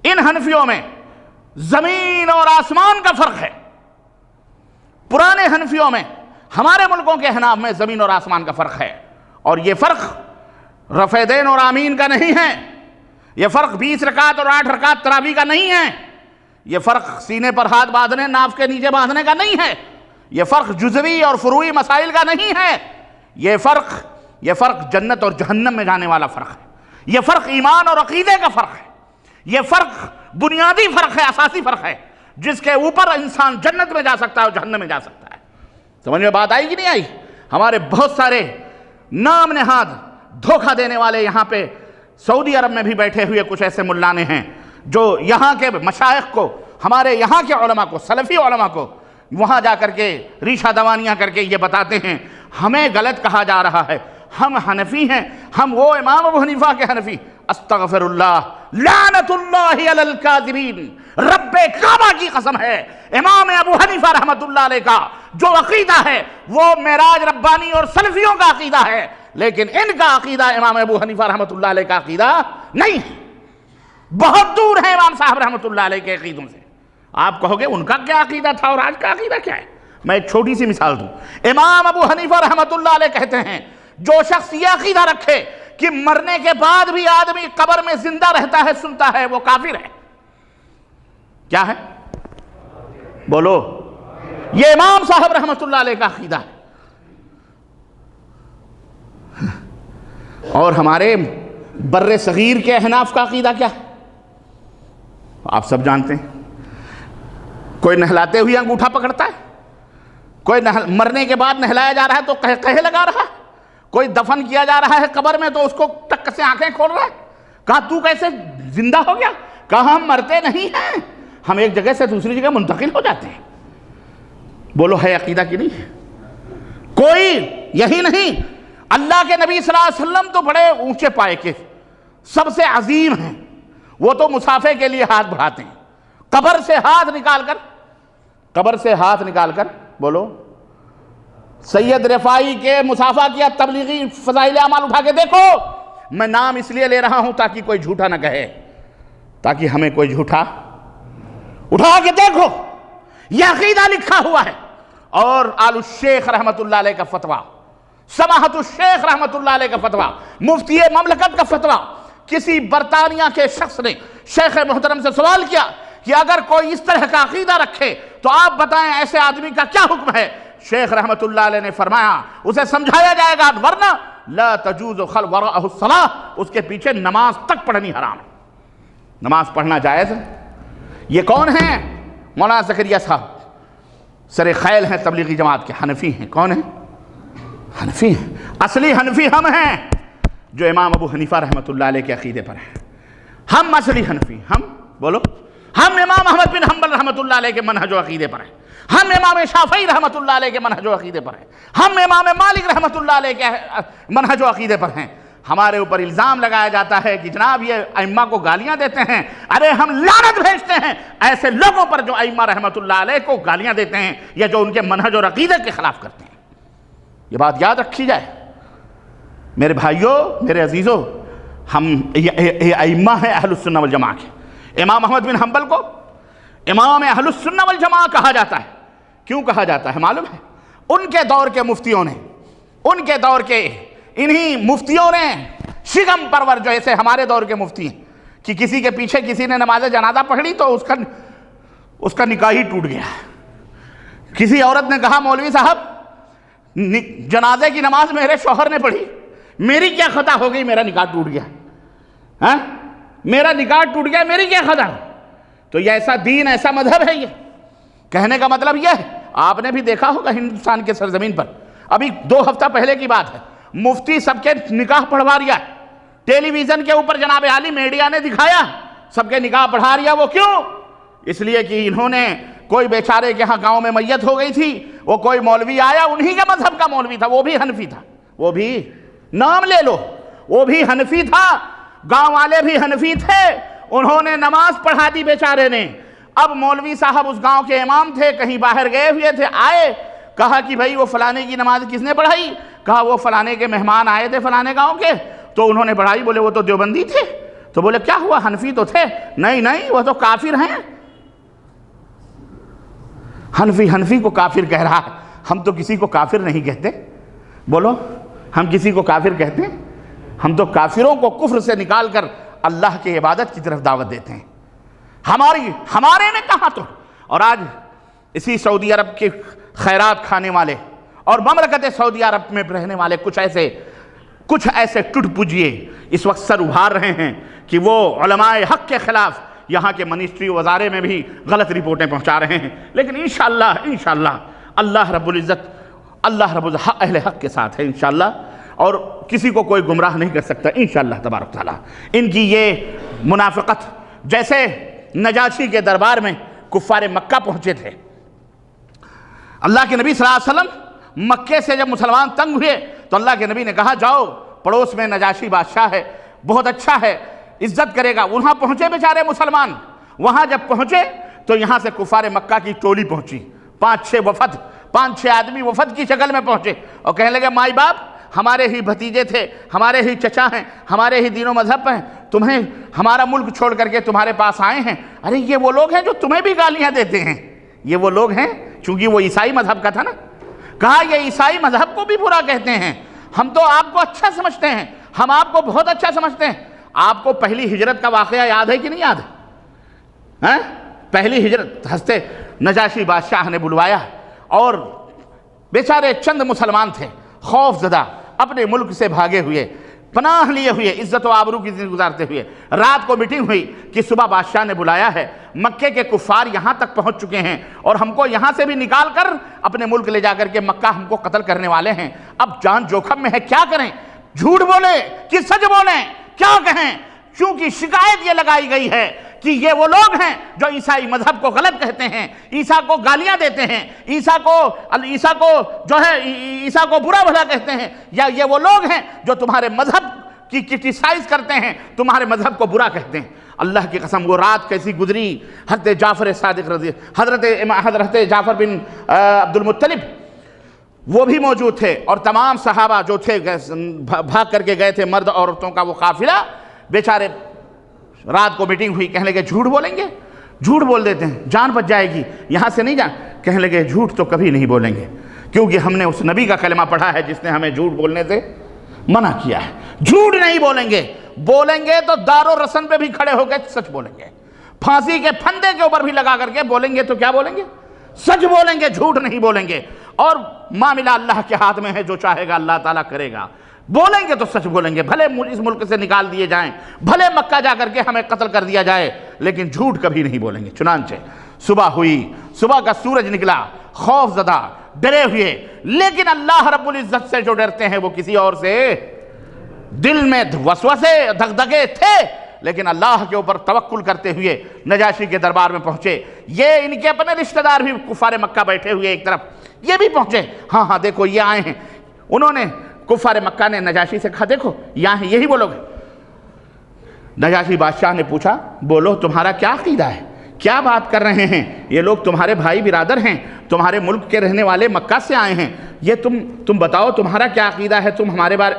ان حنفیوں میں زمین اور آسمان کا فرق ہے۔ پرانے حنفیوں میں، ہمارے ملکوں کے احناف میں زمین اور آسمان کا فرق ہے، اور یہ فرق رفع دین اور آمین کا نہیں ہے، یہ فرق 20 رکعت اور 8 رکعت تراویح کا نہیں ہے، یہ فرق سینے پر ہاتھ باندھنے، ناف کے نیچے باندھنے کا نہیں ہے، یہ فرق جزوی اور فروعی مسائل کا نہیں ہے، یہ فرق جنت اور جہنم میں جانے والا فرق ہے، یہ فرق ایمان اور عقیدے کا فرق ہے، یہ فرق بنیادی فرق ہے، اساسی فرق ہے، جس کے اوپر انسان جنت میں جا سکتا ہے اور جہنم میں جا سکتا ہے۔ سمجھ میں بات آئی کہ نہیں آئی؟ ہمارے بہت سارے نام نہاد دھوکہ دینے والے یہاں پہ سعودی عرب میں بھی بیٹھے ہوئے کچھ ایسے ملانے ہیں جو یہاں کے مشائخ کو، ہمارے یہاں کے علماء کو، سلفی علماء کو وہاں جا کر کے ریشہ دوانیاں کر کے یہ بتاتے ہیں ہمیں غلط کہا جا رہا ہے، ہم حنفی ہیں، ہم وہ امام ابو حنیفہ کے حنفی۔ استغفر اللہ، لعنت اللہ علی الکاذبین، رب کعبہ کی قسم ہے، امام ابو حنیفہ رحمۃ اللہ علیہ کا جو عقیدہ ہے وہ معراج ربانی اور سلفیوں کا عقیدہ ہے، لیکن ان کا عقیدہ امام ابو حنیفہ رحمۃ اللہ علیہ کا عقیدہ نہیں ہے، بہت دور ہے امام صاحب رحمۃ اللہ علیہ کے عقیدوں سے۔ آپ کہو گے ان کا کیا عقیدہ تھا اور آج کا عقیدہ کیا ہے؟ میں ایک چھوٹی سی مثال دوں۔ امام ابو حنیفہ رحمۃ اللہ علیہ کہتے ہیں جو شخص یہ عقیدہ رکھے کہ مرنے کے بعد بھی آدمی قبر میں زندہ رہتا ہے، سنتا ہے، وہ کافر ہے۔ کیا ہے؟ بولو۔ یہ امام صاحب رحمۃ اللہ علیہ کا عقیدہ ہے۔ اور ہمارے بر صغیر کے احناف کا عقیدہ کیا ہے؟ آپ سب جانتے ہیں۔ کوئی نہلاتے ہوئے انگوٹھا پکڑتا ہے، کوئی مرنے کے بعد نہلایا جا رہا ہے تو کہے لگا رہا ہے، کوئی دفن کیا جا رہا ہے قبر میں تو اس کو ٹک سے آنکھیں کھول رہا ہے، کہا تو کیسے زندہ ہو گیا؟ کہا ہم مرتے نہیں ہیں، ہم ایک جگہ سے دوسری جگہ منتقل ہو جاتے ہیں۔ بولو ہے عقیدہ کی نہیں؟ کوئی یہی نہیں۔ اللہ کے نبی صلی اللہ علیہ وسلم تو بڑے اونچے پائے کے سب سے عظیم ہیں، وہ تو مسافے کے لیے ہاتھ بڑھاتے ہیں، قبر سے ہاتھ نکال کر بولو۔ سید رفاعی کے مصافحہ کیا تبلیغی فضائل اعمال اٹھا کے دیکھو۔ میں نام اس لیے لے رہا ہوں تاکہ کوئی جھوٹا نہ کہے، تاکہ ہمیں کوئی جھوٹا اٹھا کے دیکھو، یہ عقیدہ لکھا ہوا ہے۔ اور آل الشیخ رحمت اللہ علیہ کا فتویٰ، سماحت الشیخ رحمت اللہ علیہ کا فتویٰ، مفتی مملکت کا فتویٰ، کسی برطانیہ کے شخص نے شیخ محترم سے سوال کیا کہ اگر کوئی اس طرح کا عقیدہ رکھے تو آپ بتائیں ایسے آدمی کا کیا حکم ہے؟ شیخ رحمت اللہ علیہ نے فرمایا اسے سمجھایا جائے گا ورنہ لا تجوز وراءہ الصلاۃ، اس کے پیچھے نماز تک پڑھنی حرام ہے۔ نماز پڑھنا جائز ہے۔ یہ کون ہیں؟ مولانا زکریا صاحب سر خیل ہیں تبلیغی جماعت کے، حنفی ہیں۔ کون ہیں؟ حنفی ہیں۔ اصلی حنفی ہم ہیں جو امام ابو حنیفہ رحمۃ اللہ علیہ کے عقیدے پر ہیں۔ ہم اصلی حنفی، ہم بولو، ہم امام احمد بن حنبل رحمۃ اللہ علیہ کے منہج و عقیدے پر ہیں، ہم امام شافعی رحمۃ اللہ علیہ کے منہج و عقیدے پر ہیں، ہم امام مالک رحمۃ اللہ علیہ کے منہج و عقیدے پر ہیں۔ ہمارے اوپر الزام لگایا جاتا ہے کہ جناب یہ ائمہ کو گالیاں دیتے ہیں، ارے ہم لعنت بھیجتے ہیں ایسے لوگوں پر جو ائمہ رحمۃ اللہ علیہ کو گالیاں دیتے ہیں یا جو ان کے منہج اور عقیدے کے خلاف کرتے ہیں۔ یہ بات یاد رکھی جائے میرے بھائیوں، میرے عزیزوں، ہم یہ ائمہ ہیں اہل السنہ والجماعہ کے۔ امام احمد بن حنبل کو امام اہل السنہ والجماعہ کہا جاتا ہے۔ کیوں کہا جاتا ہے معلوم ہے؟ ان کے دور کے مفتیوں نے، ان کے دور کے انہی مفتیوں نے شگم پرور جو ایسے ہمارے دور کے مفتی ہیں کہ کسی کے پیچھے کسی نے نماز جنازہ پڑھ لی تو اس کا نکاح ہی ٹوٹ گیا۔ کسی عورت نے کہا مولوی صاحب جنازے کی نماز میرے شوہر نے پڑھی، میری کیا خطا ہو گئی، میرا نکاح ٹوٹ گیا، ہاں میرا نکاح ٹوٹ گیا، میری کیا خطا؟ تو یہ ایسا دین، ایسا مذہب ہے؟ یہ کہنے کا مطلب یہ ہے، آپ نے بھی دیکھا ہوگا ہندوستان کے سرزمین پر، ابھی 2 ہفتہ پہلے کی بات ہے، مفتی سب کے نکاح پڑھوا رہا ہے، ٹیلی ویژن کے اوپر جناب عالی میڈیا نے دکھایا سب کے نکاح پڑھا رہا۔ وہ کیوں؟ اس لیے کہ انہوں نے کوئی بیچارے کے ہاں گاؤں میں میت ہو گئی تھی، وہ کوئی مولوی آیا، انہی کے مذہب کا مولوی تھا، وہ بھی حنفی تھا، وہ بھی نام لے لو، وہ بھی حنفی تھا، گاؤں والے بھی حنفی تھے، انہوں نے نماز پڑھا دی بیچارے نے۔ اب مولوی صاحب اس گاؤں کے امام تھے، کہیں باہر گئے ہوئے تھے، آئے، کہا کہ بھائی وہ فلانے کی نماز کس نے پڑھائی؟ کہا وہ فلانے کے مہمان آئے تھے فلانے گاؤں کے، تو انہوں نے پڑھائی۔ بولے وہ تو دیوبندی تھے، تو بولے کیا ہوا، حنفی تو تھے؟ نہیں وہ تو کافر ہیں۔ حنفی کو کافر کہہ رہا ہے، ہم تو کسی کو کافر نہیں کہتے، بولو ہم کسی کو کافر کہتے ہیں؟ ہم تو کافروں کو کفر سے نکال کر اللہ کی عبادت کی طرف دعوت دیتے ہیں۔ ہمارے نے کہا تو، اور آج اسی سعودی عرب کے خیرات کھانے والے اور مملکت سعودی عرب میں رہنے والے کچھ ایسے ٹٹ پجیے اس وقت سر ابھار رہے ہیں کہ وہ علماء حق کے خلاف یہاں کے منسٹری وزارے میں بھی غلط رپورٹیں پہنچا رہے ہیں، لیکن انشاءاللہ اللہ رب العزت، اللہ رب العزت اہل حق کے ساتھ ہے انشاءاللہ، اور کسی کو کوئی گمراہ نہیں کر سکتا انشاءاللہ تبارک تعالیٰ۔ ان کی یہ منافقت، جیسے نجاشی کے دربار میں کفار مکہ پہنچے تھے، اللہ کے نبی صلی اللہ علیہ وسلم مکے سے جب مسلمان تنگ ہوئے تو اللہ کے نبی نے کہا جاؤ پڑوس میں نجاشی بادشاہ ہے، بہت اچھا ہے، عزت کرے گا۔ وہاں پہنچے بیچارے مسلمان، وہاں جب پہنچے تو یہاں سے کفار مکہ کی ٹولی پہنچی، 5-6 آدمی وفد کی شکل میں پہنچے اور کہنے لگے مائی باپ ہمارے ہی بھتیجے تھے، ہمارے ہی چچا ہیں، ہمارے ہی دین و مذہب ہیں، تمہیں ہمارا ملک چھوڑ کر کے تمہارے پاس آئے ہیں۔ ارے یہ وہ لوگ ہیں جو تمہیں بھی گالیاں دیتے ہیں، یہ وہ لوگ ہیں، چونکہ وہ عیسائی مذہب کا تھا نا، کہا یہ عیسائی مذہب کو بھی برا کہتے ہیں، ہم تو آپ کو اچھا سمجھتے ہیں، ہم آپ کو بہت اچھا سمجھتے ہیں۔ آپ کو پہلی ہجرت کا واقعہ یاد ہے کہ نہیں یاد ہے؟ پہلی ہجرت ہنستے نجاشی بادشاہ نے بلوایا اور بیچارے چند مسلمان تھے خوف زدہ، اپنے ملک سے بھاگے ہوئے، پناہ لیے ہوئے، عزت و آبرو کی زندگی گزارتے ہوئے۔ رات کو میٹنگ ہوئی کہ صبح بادشاہ نے بلایا ہے، مکے کے کفار یہاں تک پہنچ چکے ہیں اور ہم کو یہاں سے بھی نکال کر اپنے ملک لے جا کر کے مکہ ہم کو قتل کرنے والے ہیں، اب جان جوکھم میں ہے، کیا کریں؟ جھوٹ بولیں کہ سچ بولیں، کیا کہیں؟ چونکہ شکایت یہ لگائی گئی ہے کہ یہ وہ لوگ ہیں جو عیسائی مذہب کو غلط کہتے ہیں، عیسیٰ کو گالیاں دیتے ہیں، عیسیٰ کو برا بھلا کہتے ہیں، یا یہ وہ لوگ ہیں جو تمہارے مذہب کی کرٹیسائز کرتے ہیں، تمہارے مذہب کو برا کہتے ہیں۔ اللہ کی قسم وہ رات کیسی گزری، حضرت جعفر صادق حضرت جعفر بن عبد المطلب وہ بھی موجود تھے، اور تمام صحابہ جو تھے بھاگ کر کے گئے تھے، مرد عورتوں کا وہ قافلہ، بیچارے رات کو میٹنگ ہوئی، کہنے لگے جھوٹ بولیں گے، جھوٹ بول دیتے ہیں جان بچ جائے گی، یہاں سے نہیں جان، کہنے لگے جھوٹ تو کبھی نہیں بولیں گے، کیونکہ ہم نے اس نبی کا کلمہ پڑھا ہے جس نے ہمیں جھوٹ بولنے سے منع کیا ہے، جھوٹ نہیں بولیں گے، بولیں گے تو دار و رسن پہ بھی کھڑے ہو کے سچ بولیں گے، پھانسی کے پھندے کے اوپر بھی لگا کر کے بولیں گے تو کیا بولیں گے؟ سچ بولیں گے، جھوٹ نہیں بولیں گے، اور معاملہ اللہ کے ہاتھ میں ہے، جو چاہے گا اللہ تعالیٰ کرے گا، بولیں گے تو سچ بولیں گے، بھلے اس ملک سے نکال دیے جائیں، بھلے مکہ جا کر کے ہمیں قتل کر دیا جائے، لیکن جھوٹ کبھی نہیں بولیں گے۔ چنانچہ صبح ہوئی، صبح کا سورج نکلا، خوف زدہ ڈرے ہوئے، لیکن اللہ رب العزت سے جو ڈرتے ہیں وہ کسی اور سے دل میں وسوسے دغدغے تھے، لیکن اللہ کے اوپر توکل کرتے ہوئے نجاشی کے دربار میں پہنچے۔ یہ ان کے اپنے رشتہ دار بھی کفار مکہ بیٹھے ہوئے ایک طرف، یہ بھی پہنچے، ہاں دیکھو یہ آئے ہیں۔ انہوں نے کفار مکہ نے نجاشی سے کہا دیکھو یہاں ہیں، یہی وہ لوگ ہیں۔ نجاشی بادشاہ نے پوچھا بولو تمہارا کیا عقیدہ ہے، کیا بات کر رہے ہیں؟ یہ لوگ تمہارے بھائی برادر ہیں، تمہارے ملک کے رہنے والے، مکہ سے آئے ہیں، یہ تم بتاؤ تمہارا کیا عقیدہ ہے، تم ہمارے بارے۔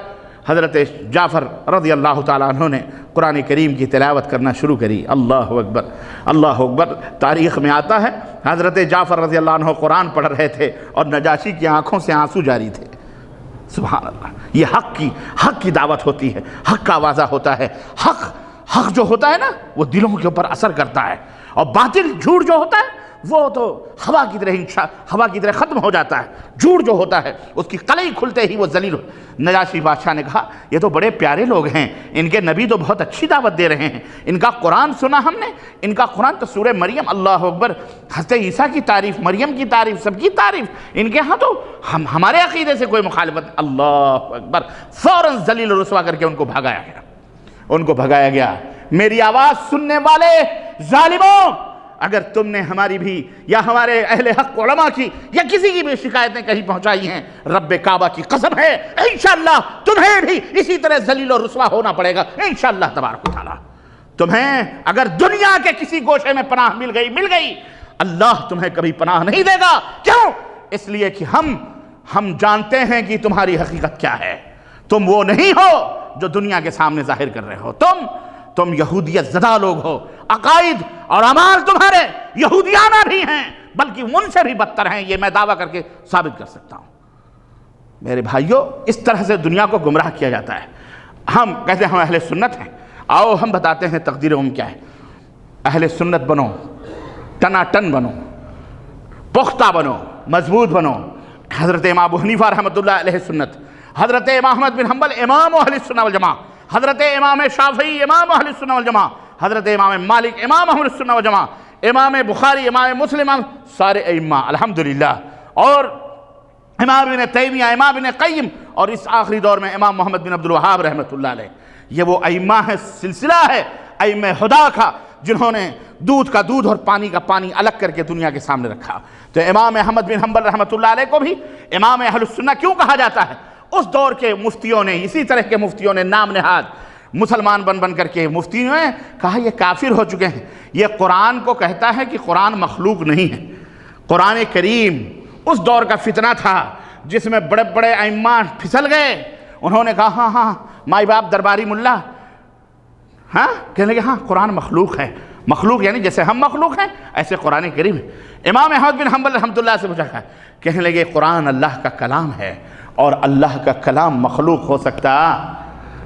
حضرت جعفر رضی اللہ تعالیٰ عنہ نے قرآن کریم کی تلاوت کرنا شروع کری۔ اللہ اکبر، اللہ اکبر۔ تاریخ میں آتا ہے حضرت جعفر رضی اللہ عنہ قرآن پڑھ رہے تھے اور نجاشی کی آنکھوں سے آنسو جاری تھے۔ سبحان اللہ، یہ حق کی دعوت ہوتی ہے، حق کا آوازہ ہوتا ہے۔ حق جو ہوتا ہے نا وہ دلوں کے اوپر اثر کرتا ہے، اور باطل جھوٹ جو ہوتا ہے وہ تو ہوا کی طرح ختم ہو جاتا ہے۔ جھوٹ جو ہوتا ہے اس کی قلعی کھلتے ہی وہ ذلیل ہو۔ نجاشی بادشاہ نے کہا یہ تو بڑے پیارے لوگ ہیں، ان کے نبی تو بہت اچھی دعوت دے رہے ہیں، ان کا قرآن سنا ہم نے، ان کا قرآن تو سورہ مریم، اللہ اکبر، حضرت عیسیٰ کی تعریف، مریم کی تعریف، سب کی تعریف، ان کے ہاں تو ہمارے عقیدے سے کوئی مخالفت۔ اللہ اکبر، فوراً ذلیل و رسوا کر کے ان کو بھگایا گیا۔ میری آواز سننے والے ظالموں، اگر تم نے ہماری بھی یا ہمارے اہل حق علماء کی یا کسی کی بھی شکایتیں کہیں پہنچائی ہیں، رب کعبہ کی قسم ہے انشاءاللہ تمہیں بھی اسی طرح ذلیل و رسوا ہونا پڑے گا انشاءاللہ تبارک و تعالی۔ تمہیں اگر دنیا کے کسی گوشے میں پناہ مل گئی، اللہ تمہیں کبھی پناہ نہیں دے گا۔ کیوں؟ اس لیے کہ ہم جانتے ہیں کہ تمہاری حقیقت کیا ہے۔ تم وہ نہیں ہو جو دنیا کے سامنے ظاہر کر رہے ہو، تم یہودیت زدہ لوگ ہو، عقائد اور اعمال تمہارے یہودیانہ بھی ہیں، بلکہ ان سے بھی بدتر ہیں، یہ میں دعویٰ کر کے ثابت کر سکتا ہوں۔ میرے بھائیوں، اس طرح سے دنیا کو گمراہ کیا جاتا ہے۔ ہم کہتے ہیں ہم اہل سنت ہیں، آؤ ہم بتاتے ہیں تقدیر کیا ہے۔ اہل سنت بنو، ٹناٹن بنو، پختہ بنو، مضبوط بنو۔ حضرت امام ابو حنیفہ رحمۃ اللہ علیہ سنت، حضرت امام احمد بن حنبل امام اہل السنہ والجماعہ، حضرت امام شافعی امام اہل السنہ والجماعہ، حضرت امام مالک امام اہل السنہ والجماعہ، امام بخاری امام مسلم، سارے ائمہ الحمدللہ، اور امام ابن تیمیہ، امام ابن قیم، اور اس آخری دور میں امام محمد بن عبد الوہاب رحمۃ اللہ علیہ۔ یہ وہ ائمہ ہے، سلسلہ ہے ائمہ خدا کا، جنہوں نے دودھ کا دودھ اور پانی کا پانی الگ کر کے دنیا کے سامنے رکھا۔ تو امام احمد بن حنبل رحمۃ اللہ علیہ کو بھی امام اہل السنہ کیوں کہا جاتا ہے؟ اس دور کے مفتیوں نے، اسی طرح کے مفتیوں نے نام نہاد مسلمان بن کر کے مفتیوں نے کہا یہ کافر ہو چکے ہیں، یہ قرآن کو کہتا ہے کہ قرآن مخلوق نہیں ہے۔ قرآن کریم اس دور کا فتنہ تھا جس میں بڑے بڑے ائمہ پھسل گئے۔ انہوں نے کہا ہاں مائی باپ درباری ملا، کہنے لگے ہاں قرآن مخلوق ہے، مخلوق یعنی جیسے ہم مخلوق ہیں ایسے قرآن کریم ہے۔ امام احمد بن حنبل رحمۃ اللہ سے پوچھا، کہنے لگے قرآن اللہ کا کلام ہے اور اللہ کا کلام مخلوق ہو سکتا؟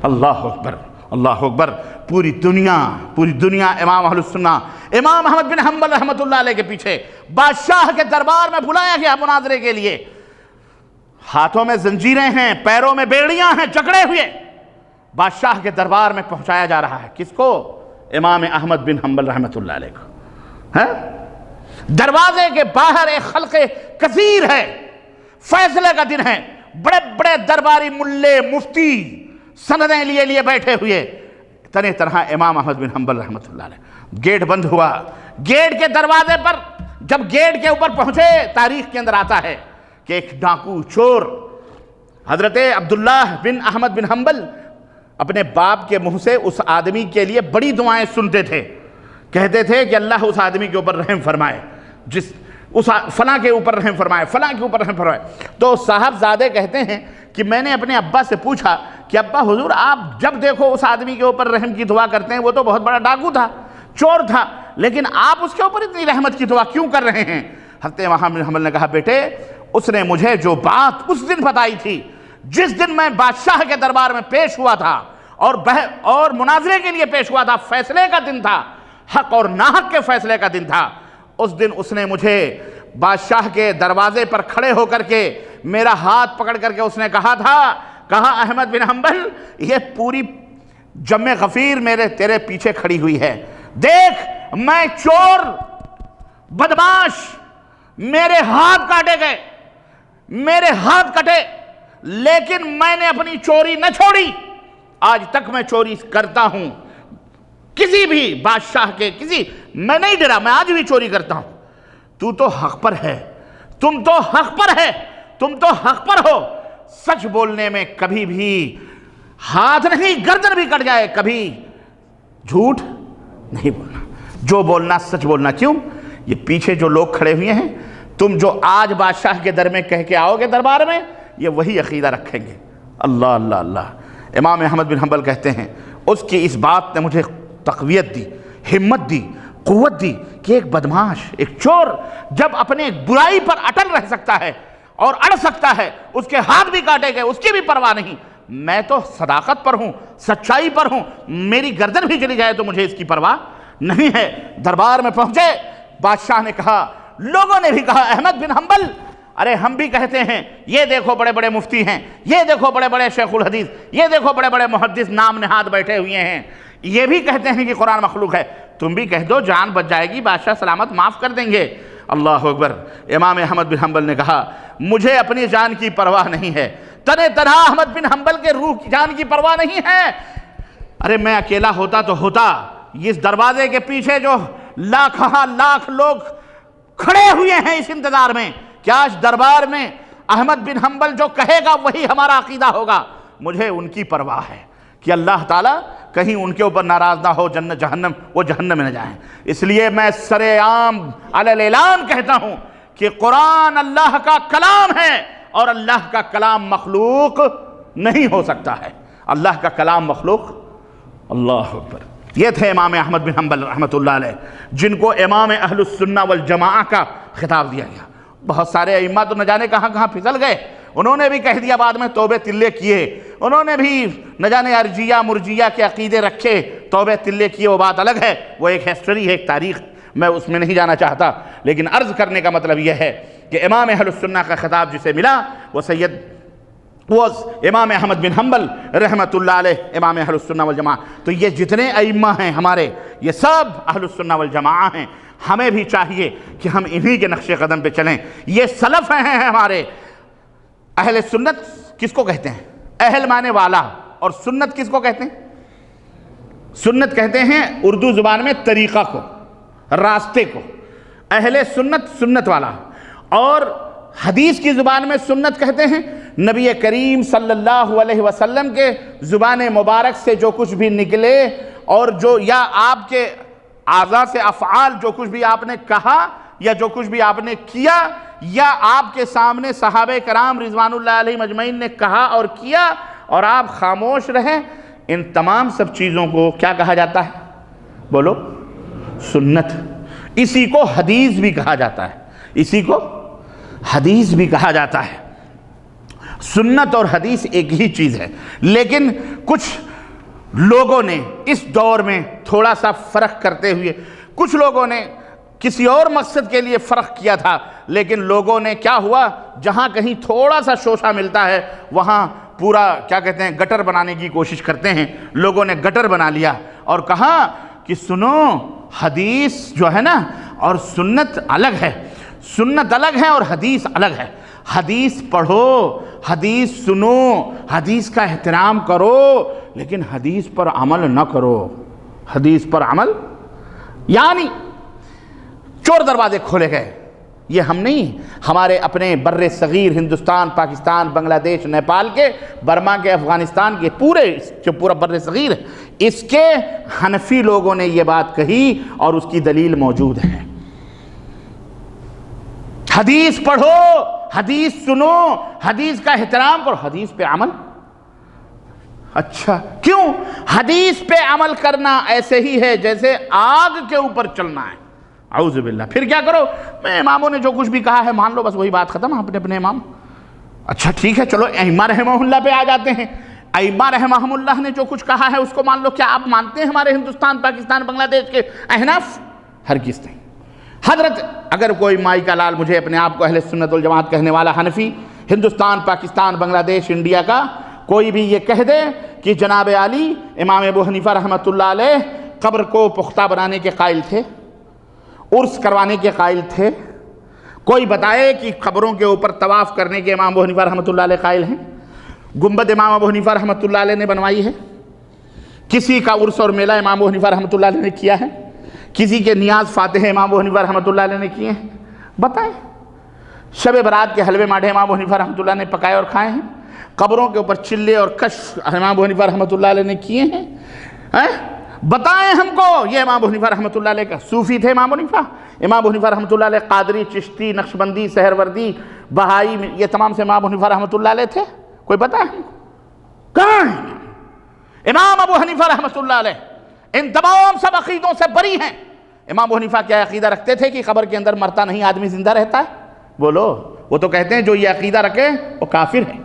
اللہ اکبر، اللہ اکبر۔ پوری دنیا امام اہل السنہ امام احمد بن حنبل رحمۃ اللہ علیہ کے پیچھے بادشاہ کے دربار میں بلایا گیا مناظرے کے لیے۔ ہاتھوں میں زنجیریں ہیں، پیروں میں بیڑیاں ہیں، جکڑے ہوئے بادشاہ کے دربار میں پہنچایا جا رہا ہے۔ کس کو؟ امام احمد بن حنبل رحمۃ اللہ علیہ کو۔ دروازے کے باہر ایک خلق کثیر ہے، فیصلے کا دن ہے، بڑے بڑے درباری ملے مفتی سندیں لیے بیٹھے ہوئے، طرح امام احمد بن حنبل رحمۃ اللہ علیہ۔ گیٹ بند ہوا، گیٹ کے دروازے پر جب گیٹ کے اوپر پہنچے، تاریخ کے اندر آتا ہے کہ ایک ڈاکو چور حضرت عبداللہ بن احمد بن حنبل اپنے باپ کے منہ سے اس آدمی کے لیے بڑی دعائیں سنتے تھے، کہتے تھے کہ اللہ اس آدمی کے اوپر رحم فرمائے، اس فلاں کے اوپر رحم فرمائے، فلاں کے اوپر رحم فرمائے۔ تو صاحب زادے کہتے ہیں کہ میں نے اپنے ابا سے پوچھا کہ ابا حضور آپ جب دیکھو اس آدمی کے اوپر رحم کی دعا کرتے ہیں، وہ تو بہت بڑا ڈاکو تھا، چور تھا، لیکن آپ اس کے اوپر اتنی رحمت کی دعا کیوں کر رہے ہیں؟ حضرت امام بن حنبل نے کہا بیٹے اس نے مجھے جو بات اس دن بتائی تھی، جس دن میں بادشاہ کے دربار میں پیش ہوا تھا اور مناظرے کے لیے پیش ہوا تھا، فیصلے کا دن تھا، حق اور ناحق کے فیصلے کا دن تھا، اس دن اس نے مجھے بادشاہ کے دروازے پر کھڑے ہو کر کے میرا ہاتھ پکڑ کر کے اس نے کہا احمد بن حنبل یہ پوری جمع غفیر تیرے پیچھے کھڑی ہوئی ہے، دیکھ میں چور بدماش، میرے ہاتھ کاٹے گئے، میرے ہاتھ کٹے، لیکن میں نے اپنی چوری نہ چھوڑی، آج تک میں چوری کرتا ہوں، کسی بھی بادشاہ کے میں نہیں ڈرا، میں آج بھی چوری کرتا ہوں۔ تو تو حق پر ہے، تم تو حق پر ہے، تم تو حق پر ہو، سچ بولنے میں کبھی بھی ہاتھ نہیں، گردن بھی کٹ جائے، کبھی جھوٹ نہیں بولنا، جو بولنا سچ بولنا۔ کیوں؟ یہ پیچھے جو لوگ کھڑے ہوئے ہیں، تم جو آج بادشاہ کے در میں کہہ کے آؤ گے دربار میں، یہ وہی عقیدہ رکھیں گے۔ اللہ اللہ اللہ۔ امام احمد بن حنبل کہتے ہیں اس کی اس بات نے مجھے تقویت دی، ہمت دی، قوت دی کہ ایک بدماش، ایک چور جب اپنے برائی پر اٹل رہ سکتا ہے اور اڑ سکتا ہے، اس کے ہاتھ بھی کاٹے گئے، اس کی بھی پرواہ نہیں، میں تو صداقت پر ہوں، سچائی پر ہوں، میری گردن بھی چلی جائے تو مجھے اس کی پرواہ نہیں ہے۔ دربار میں پہنچے، بادشاہ نے کہا، لوگوں نے بھی کہا، احمد بن حنبل، ارے ہم بھی کہتے ہیں، یہ دیکھو بڑے بڑے مفتی ہیں، یہ دیکھو بڑے بڑے شیخ الحدیث، یہ دیکھو بڑے بڑے محدث نام نہاد بیٹھے ہوئے ہیں، یہ بھی کہتے ہیں کہ قرآن مخلوق ہے، تم بھی کہہ دو، جان بچ جائے گی، بادشاہ سلامت معاف کر دیں گے۔ اللہ اکبر۔ امام احمد بن حنبل نے کہا، مجھے اپنی جان کی پرواہ نہیں ہے، تنہ تنہا احمد بن حنبل کے روح کی جان کی پرواہ نہیں ہے۔ ارے میں اکیلا ہوتا تو ہوتا، اس دروازے کے پیچھے جو لاکھ لوگ کھڑے ہوئے ہیں اس انتظار میں، کیا اس دربار میں احمد بن حنبل جو کہے گا وہی ہمارا عقیدہ ہوگا؟ مجھے ان کی پرواہ ہے کہ اللہ تعالیٰ کہیں ان کے اوپر ناراض نہ ہو، جنت جہنم، وہ جہنم میں نہ جائیں۔ اس لیے میں سر عام علی الاعلان کہتا ہوں کہ قرآن اللہ کا کلام ہے اور اللہ کا کلام مخلوق نہیں ہو سکتا ہے، اللہ کا کلام مخلوق۔ اللہ اکبر۔ یہ تھے امام احمد بن حنبل رحمۃ اللہ علیہ، جن کو امام اہل السنہ والجماعہ کا خطاب دیا گیا۔ بہت سارے ائمہ تو نہ جانے کہاں کہاں پھسل گئے، انہوں نے بھی کہہ دیا بعد میں، توبے تلے کیے، انہوں نے بھی نہ جانے ارجیہ مرجیہ کے عقیدے رکھے، توبے تلے کیے، وہ بات الگ ہے، وہ ایک ہسٹری ہے، ایک تاریخ، میں اس میں نہیں جانا چاہتا، لیکن عرض کرنے کا مطلب یہ ہے کہ امام اہل السنہ کا خطاب جسے ملا وہ امام احمد بن حنبل رحمۃ اللہ علیہ، امام اہل السنہ والجماعہ۔ تو یہ جتنے ائمہ ہیں ہمارے، یہ سب اہل السنہ والجماعہ ہیں، ہمیں بھی چاہیے کہ ہم انہی کے نقش قدم پہ چلیں، یہ سلف ہیں ہمارے۔ اہل سنت کس کو کہتے ہیں؟ اہل مانے والا، اور سنت کس کو کہتے ہیں؟ سنت کہتے ہیں اردو زبان میں طریقہ کو، راستے کو، اہل سنت سنت والا، اور حدیث کی زبان میں سنت کہتے ہیں نبی کریم صلی اللہ علیہ وسلم کے زبان مبارک سے جو کچھ بھی نکلے، اور جو یا آپ کے اعضاء سے افعال جو کچھ بھی آپ نے کہا یا جو کچھ بھی آپ نے کیا، یا آپ کے سامنے صحابہ کرام رضوان اللہ علیہ مجمعین نے کہا اور کیا اور آپ خاموش رہیں، ان تمام سب چیزوں کو کیا کہا جاتا ہے؟ بولو، سنت۔ اسی کو حدیث بھی کہا جاتا ہے، اسی کو حدیث بھی کہا جاتا ہے۔ سنت اور حدیث ایک ہی چیز ہے، لیکن کچھ لوگوں نے اس دور میں تھوڑا سا فرق کرتے ہوئے، کچھ لوگوں نے کسی اور مقصد کے لیے فرق کیا تھا، لیکن لوگوں نے کیا ہوا، جہاں کہیں تھوڑا سا شوشہ ملتا ہے وہاں پورا کیا کہتے ہیں گٹر بنانے کی کوشش کرتے ہیں۔ لوگوں نے گٹر بنا لیا اور کہا کہ سنو، حدیث جو ہے نا اور سنت الگ ہے، سنت الگ ہے اور حدیث الگ ہے۔ حدیث پڑھو، حدیث سنو، حدیث کا احترام کرو، لیکن حدیث پر عمل نہ کرو، حدیث پر عمل۔ یعنی چور دروازے کھولے گئے، یہ ہم نہیں، ہمارے اپنے بر صغیر ہندوستان، پاکستان، بنگلہ دیش، نیپال کے، برما کے، افغانستان کے، پورے جو پورا بر صغیر ہے، اس کے حنفی لوگوں نے یہ بات کہی اور اس کی دلیل موجود ہے۔ حدیث پڑھو، حدیث سنو، حدیث کا احترام کرو، حدیث پہ عمل۔ اچھا کیوں؟ حدیث پہ عمل کرنا ایسے ہی ہے جیسے آگ کے اوپر چلنا ہے، اعوذ باللہ۔ پھر کیا کرو؟ میں اماموں نے جو کچھ بھی کہا ہے مان لو، بس وہی بات ختم، اپنے اپنے امام۔ اچھا ٹھیک ہے، چلو ائمہ رحمہ اللہ پہ آ جاتے ہیں۔ ائمہ رحمہ اللہ نے جو کچھ کہا ہے اس کو مان لو۔ کیا آپ مانتے ہیں ہمارے ہندوستان، پاکستان، بنگلہ دیش کے احناف؟ ہرگز نہیں۔ حضرت اگر کوئی مائی کا لال مجھے اپنے آپ کو اہل سنت والجماعت کہنے والا حنفی، ہندوستان، پاکستان، بنگلہ دیش، انڈیا کا کوئی بھی یہ کہہ دے کہ جناب علی، امام ابو حنیفہ رحمۃ اللہ علیہ قبر کو پختہ بنانے کے قائل تھے، عرس کروانے کے قائل تھے؟ کوئی بتائے کہ قبروں کے اوپر طواف کرنے کے امام ابو حنیفہ رحمۃ اللہ علیہ قائل ہیں؟ گنبد امام ابو حنیفہ رحمۃ اللہ علیہ نے بنوائی ہے؟ کسی کا عرس اور میلہ امام ابو حنیفہ رحمۃ اللہ علیہ نے کیا ہے؟ کسی کے نیاز فاتح امام ابو حنیفہ رحمۃ اللہ علیہ نے کیے ہیں؟ بتائیں۔ شب برات کے حلوے ماڈھے امام ابو حنیفہ رحمۃ اللہ نے پکائے اور کھائے ہیں؟ قبروں کے اوپر چلے اور کشف امام ابو حنیفہ رحمۃ اللہ علیہ نے کیے ہیں؟ بتائیں ہم کو۔ یہ امام ابو حنیفہ رحمۃ اللہ علیہ کا صوفی تھے امام ابو حنیفہ؟ امام ابو حنیفہ رحمۃ اللہ علیہ قادری، چشتی، نقشبندی، سہروردی، بہائی، یہ تمام سے امام ابو حنیفہ رحمۃ اللہ علیہ تھے؟ کوئی بتائے ہم کو کہاں ہیں امام ابو حنیفہ رحمۃ اللہ علیہ؟ ان تمام سب عقیدوں سے بری ہیں۔ امام ابو حنیفہ کیا عقیدہ رکھتے تھے کہ قبر کے اندر مرتا نہیں آدمی زندہ رہتا ہے؟ بولو، وہ تو کہتے ہیں جو یہ عقیدہ رکھے وہ کافر ہے۔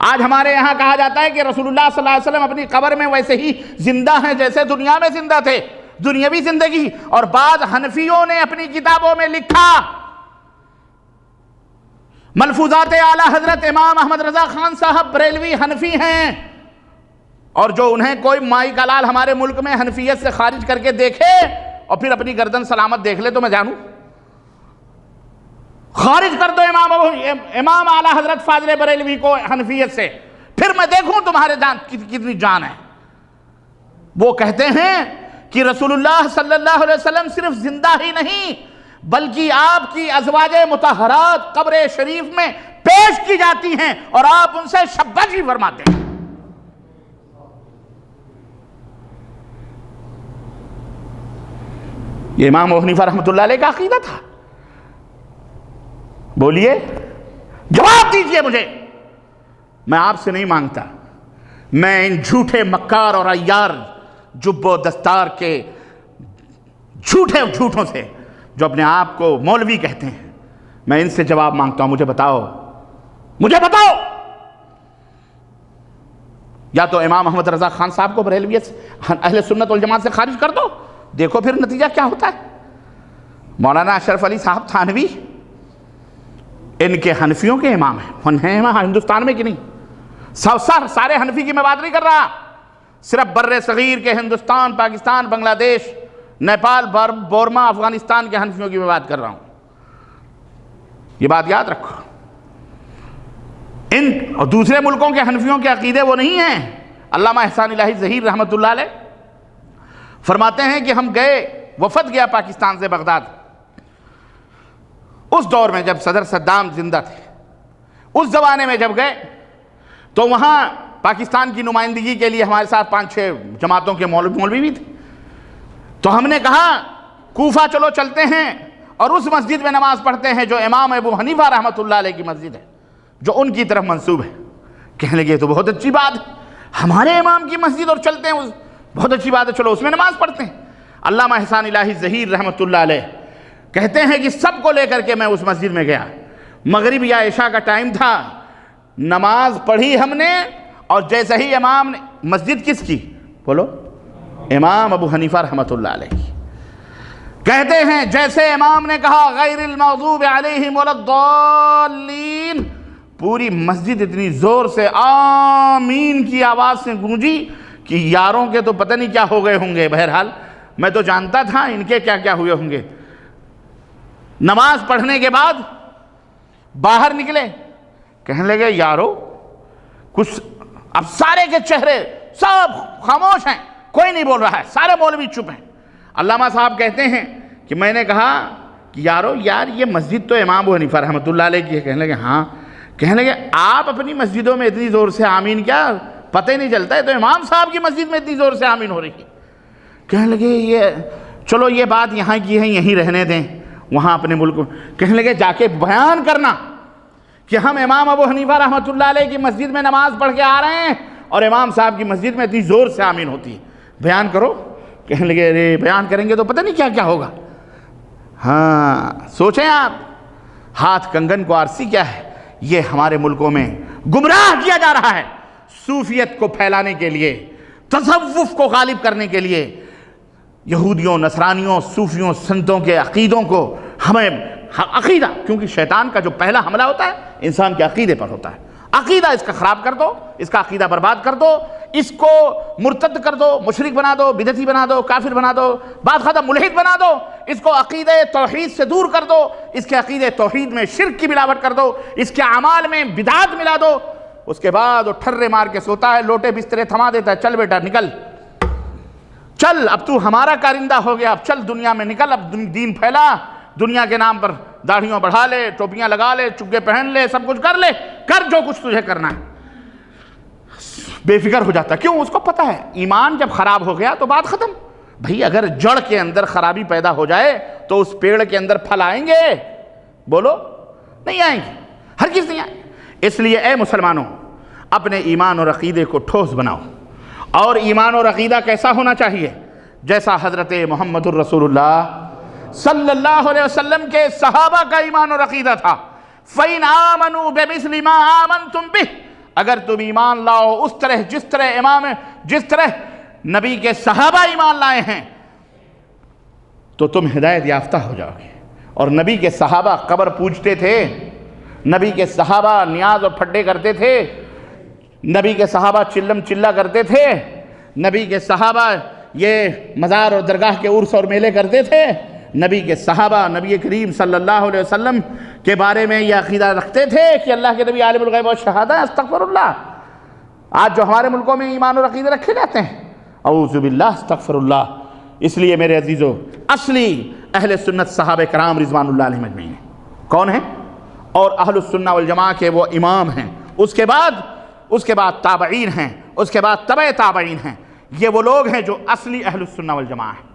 آج ہمارے یہاں کہا جاتا ہے کہ رسول اللہ صلی اللہ علیہ وسلم اپنی قبر میں ویسے ہی زندہ ہیں جیسے دنیا میں زندہ تھے، دنیاوی زندگی۔ اور بعض حنفیوں نے اپنی کتابوں میں لکھا، ملفوظات اعلیٰ حضرت امام احمد رضا خان صاحب بریلوی حنفی ہیں، اور جو انہیں کوئی مائی کا لال ہمارے ملک میں حنفیت سے خارج کر کے دیکھے اور پھر اپنی گردن سلامت دیکھ لے تو میں جانوں۔ خارج کر دو امام اعلیٰ حضرت فاضل بریلوی کو حنفیت سے، پھر میں دیکھوں تمہارے جان کتنی جان ہے۔ وہ کہتے ہیں کہ رسول اللہ صلی اللہ علیہ وسلم صرف زندہ ہی نہیں بلکہ آپ کی ازواج مطہرات قبر شریف میں پیش کی جاتی ہیں اور آپ ان سے شاباشی فرماتے ہیں۔ یہ امام ابو حنیفہ رحمۃ اللہ علیہ کا عقیدہ تھا۔ بولیے، جواب دیجئے مجھے۔ میں آپ سے نہیں مانگتا، میں ان جھوٹے مکار اور عیار جب و دستار کے جھوٹوں سے جو اپنے آپ کو مولوی کہتے ہیں، میں ان سے جواب مانگتا ہوں۔ مجھے بتاؤ، یا تو امام احمد رضا خان صاحب کو بریلویت اہل سنت والجماعت سے خارج کر دو، دیکھو پھر نتیجہ کیا ہوتا ہے۔ مولانا اشرف علی صاحب تھانوی ان کے حنفیوں کے امام ہیں ہندوستان میں کہ نہیں؟ سارے حنفی کی میں بات نہیں کر رہا، صرف بر صغیر کے ہندوستان، پاکستان، بنگلہ دیش، نیپال، بورما، افغانستان کے حنفیوں کی میں بات کر رہا ہوں۔ یہ بات یاد رکھو۔ ان اور دوسرے ملکوں کے حنفیوں کے عقیدے وہ نہیں ہیں۔ علامہ احسان الہی ظہیر رحمۃ اللہ علیہ فرماتے ہیں کہ ہم گئے، وفد گیا پاکستان سے بغداد، اس دور میں جب صدر صدام زندہ تھے، اس زمانے میں جب گئے تو وہاں پاکستان کی نمائندگی کے لیے ہمارے ساتھ 5-6 جماعتوں کے مولوی بھی تھے۔ تو ہم نے کہا کوفہ چلو چلتے ہیں اور اس مسجد میں نماز پڑھتے ہیں جو امام ابو حنیفہ رحمۃ اللہ علیہ کی مسجد ہے، جو ان کی طرف منسوب ہے۔ کہنے لگے تو بہت اچھی بات ہے، ہمارے امام کی مسجد اور چلتے ہیں، بہت اچھی بات ہے، چلو اس میں نماز پڑھتے ہیں۔ علامہ احسان الہی ظہیر رحمۃ اللہ علیہ کہتے ہیں کہ سب کو لے کر کے میں اس مسجد میں گیا، مغرب یا عشاء کا ٹائم تھا، نماز پڑھی ہم نے، اور جیسے ہی امام نے، مسجد کس کی بولو؟ امام ابو حنیفہ رحمۃ اللہ علیہ کی۔ کہتے ہیں جیسے امام نے کہا غیر المغضوب علیہم ولا الضالین، پوری مسجد اتنی زور سے آمین کی آواز سے گونجی کہ یاروں کے تو پتہ نہیں کیا ہو گئے ہوں گے۔ بہرحال میں تو جانتا تھا ان کے کیا کیا ہوئے ہوں گے۔ نماز پڑھنے کے بعد باہر نکلے، کہنے لگے یارو کچھ، اب سارے کے چہرے سب خاموش ہیں، کوئی نہیں بول رہا ہے، سارے مولوی چپ ہیں۔ علامہ صاحب کہتے ہیں کہ میں نے کہا کہ یار یہ مسجد تو امام ابو حنیفہ رحمۃ اللہ علیہ کی ہے۔ کہنے لگے ہاں۔ کہنے لگے آپ اپنی مسجدوں میں اتنی زور سے آمین کیا پتہ ہی نہیں چلتا ہے، تو امام صاحب کی مسجد میں اتنی زور سے آمین ہو رہی ہے۔ کہنے لگے چلو یہ بات یہاں کی ہے، یہیں رہنے دیں، وہاں اپنے ملک میں۔ کہنے لگے جا کے بیان کرنا کہ ہم امام ابو حنیفہ رحمۃ اللہ علیہ کی مسجد میں نماز پڑھ کے آ رہے ہیں اور امام صاحب کی مسجد میں اتنی زور سے آمین ہوتی ہے، بیان کرو۔ کہنے لگے ارے بیان کریں گے تو پتہ نہیں کیا کیا ہوگا۔ ہاں سوچیں آپ، ہاتھ کنگن کو آرسی کیا ہے؟ یہ ہمارے ملکوں میں گمراہ کیا جا رہا ہے، صوفیت کو پھیلانے کے لیے، تصوف کو غالب کرنے کے لیے، یہودیوں، نصرانیوں، صوفیوں، سنتوں کے عقیدوں کو ہمیں عقیدہ، کیونکہ شیطان کا جو پہلا حملہ ہوتا ہے انسان کے عقیدے پر ہوتا ہے۔ عقیدہ اس کا خراب کر دو، اس کا عقیدہ برباد کر دو، اس کو مرتد کر دو، مشرک بنا دو، بدعتی بنا دو، کافر بنا دو، بات ختم، ملحد بنا دو، اس کو عقیدہ توحید سے دور کر دو، اس کے عقیدہ توحید میں شرک کی ملاوٹ کر دو، اس کے اعمال میں بدعات ملا دو، اس کے بعد وہ ٹھرے مار کے سوتا ہے، لوٹے بسترے تھما دیتا ہے، چل بیٹا نکل، چل اب تو ہمارا کارندہ ہو گیا، اب چل دنیا میں نکل، اب دین پھیلا، دنیا کے نام پر داڑھیوں بڑھا لے، ٹوپیاں لگا لے، چگے پہن لے، سب کچھ کر لے، کر جو کچھ تجھے کرنا ہے، بے فکر ہو جاتا ہے۔ کیوں؟ اس کو پتہ ہے ایمان جب خراب ہو گیا تو بات ختم۔ بھئی اگر جڑ کے اندر خرابی پیدا ہو جائے تو اس پیڑ کے اندر پھل آئیں گے؟ بولو، نہیں آئیں گے، ہرگز نہیں آئیں گے۔ اس لیے اے مسلمانوں، اپنے ایمان اور عقیدے کو ٹھوس بناؤ، اور ایمان اور عقیدہ کیسا ہونا چاہیے؟ جیسا حضرت محمد الرسول اللہ صلی اللہ علیہ وسلم کے صحابہ کا ایمان اور عقیدہ تھا۔ فَإِنْ آمَنُوا بِمِثْلِ مَا آمَنْتُمْ بِهِ، اگر تم ایمان لاؤ اس طرح جس طرح نبی کے صحابہ ایمان لائے ہیں تو تم ہدایت یافتہ ہو جاؤ گے۔ اور نبی کے صحابہ قبر پوجتے تھے، نبی کے صحابہ نیاز اور پھڈے کرتے تھے، نبی کے صحابہ چلم چلہ کرتے تھے، نبی کے صحابہ یہ مزار اور درگاہ کے عرس اور میلے کرتے تھے، نبی کے صحابہ نبی کریم صلی اللہ علیہ وسلم کے بارے میں یہ عقیدہ رکھتے تھے کہ اللہ کے نبی عالم الغیب و شہادہ، استغفر اللہ۔ آج جو ہمارے ملکوں میں ایمان اور عقیدے رکھے جاتے ہیں، اعوذ باللہ، استغفر اللہ۔ اس لیے میرے عزیزو، اصلی اہل سنت صحابہ کرام رضوان اللہ علیہم اجمعین ہیں۔ کون ہیں؟ اور اہل السنہ والجماعہ کے وہ امام ہیں۔ اس کے بعد تابعین ہیں، اس کے بعد تبع تابعین ہیں۔ یہ وہ لوگ ہیں جو اصلی اہل السنہ والجماعہ ہیں۔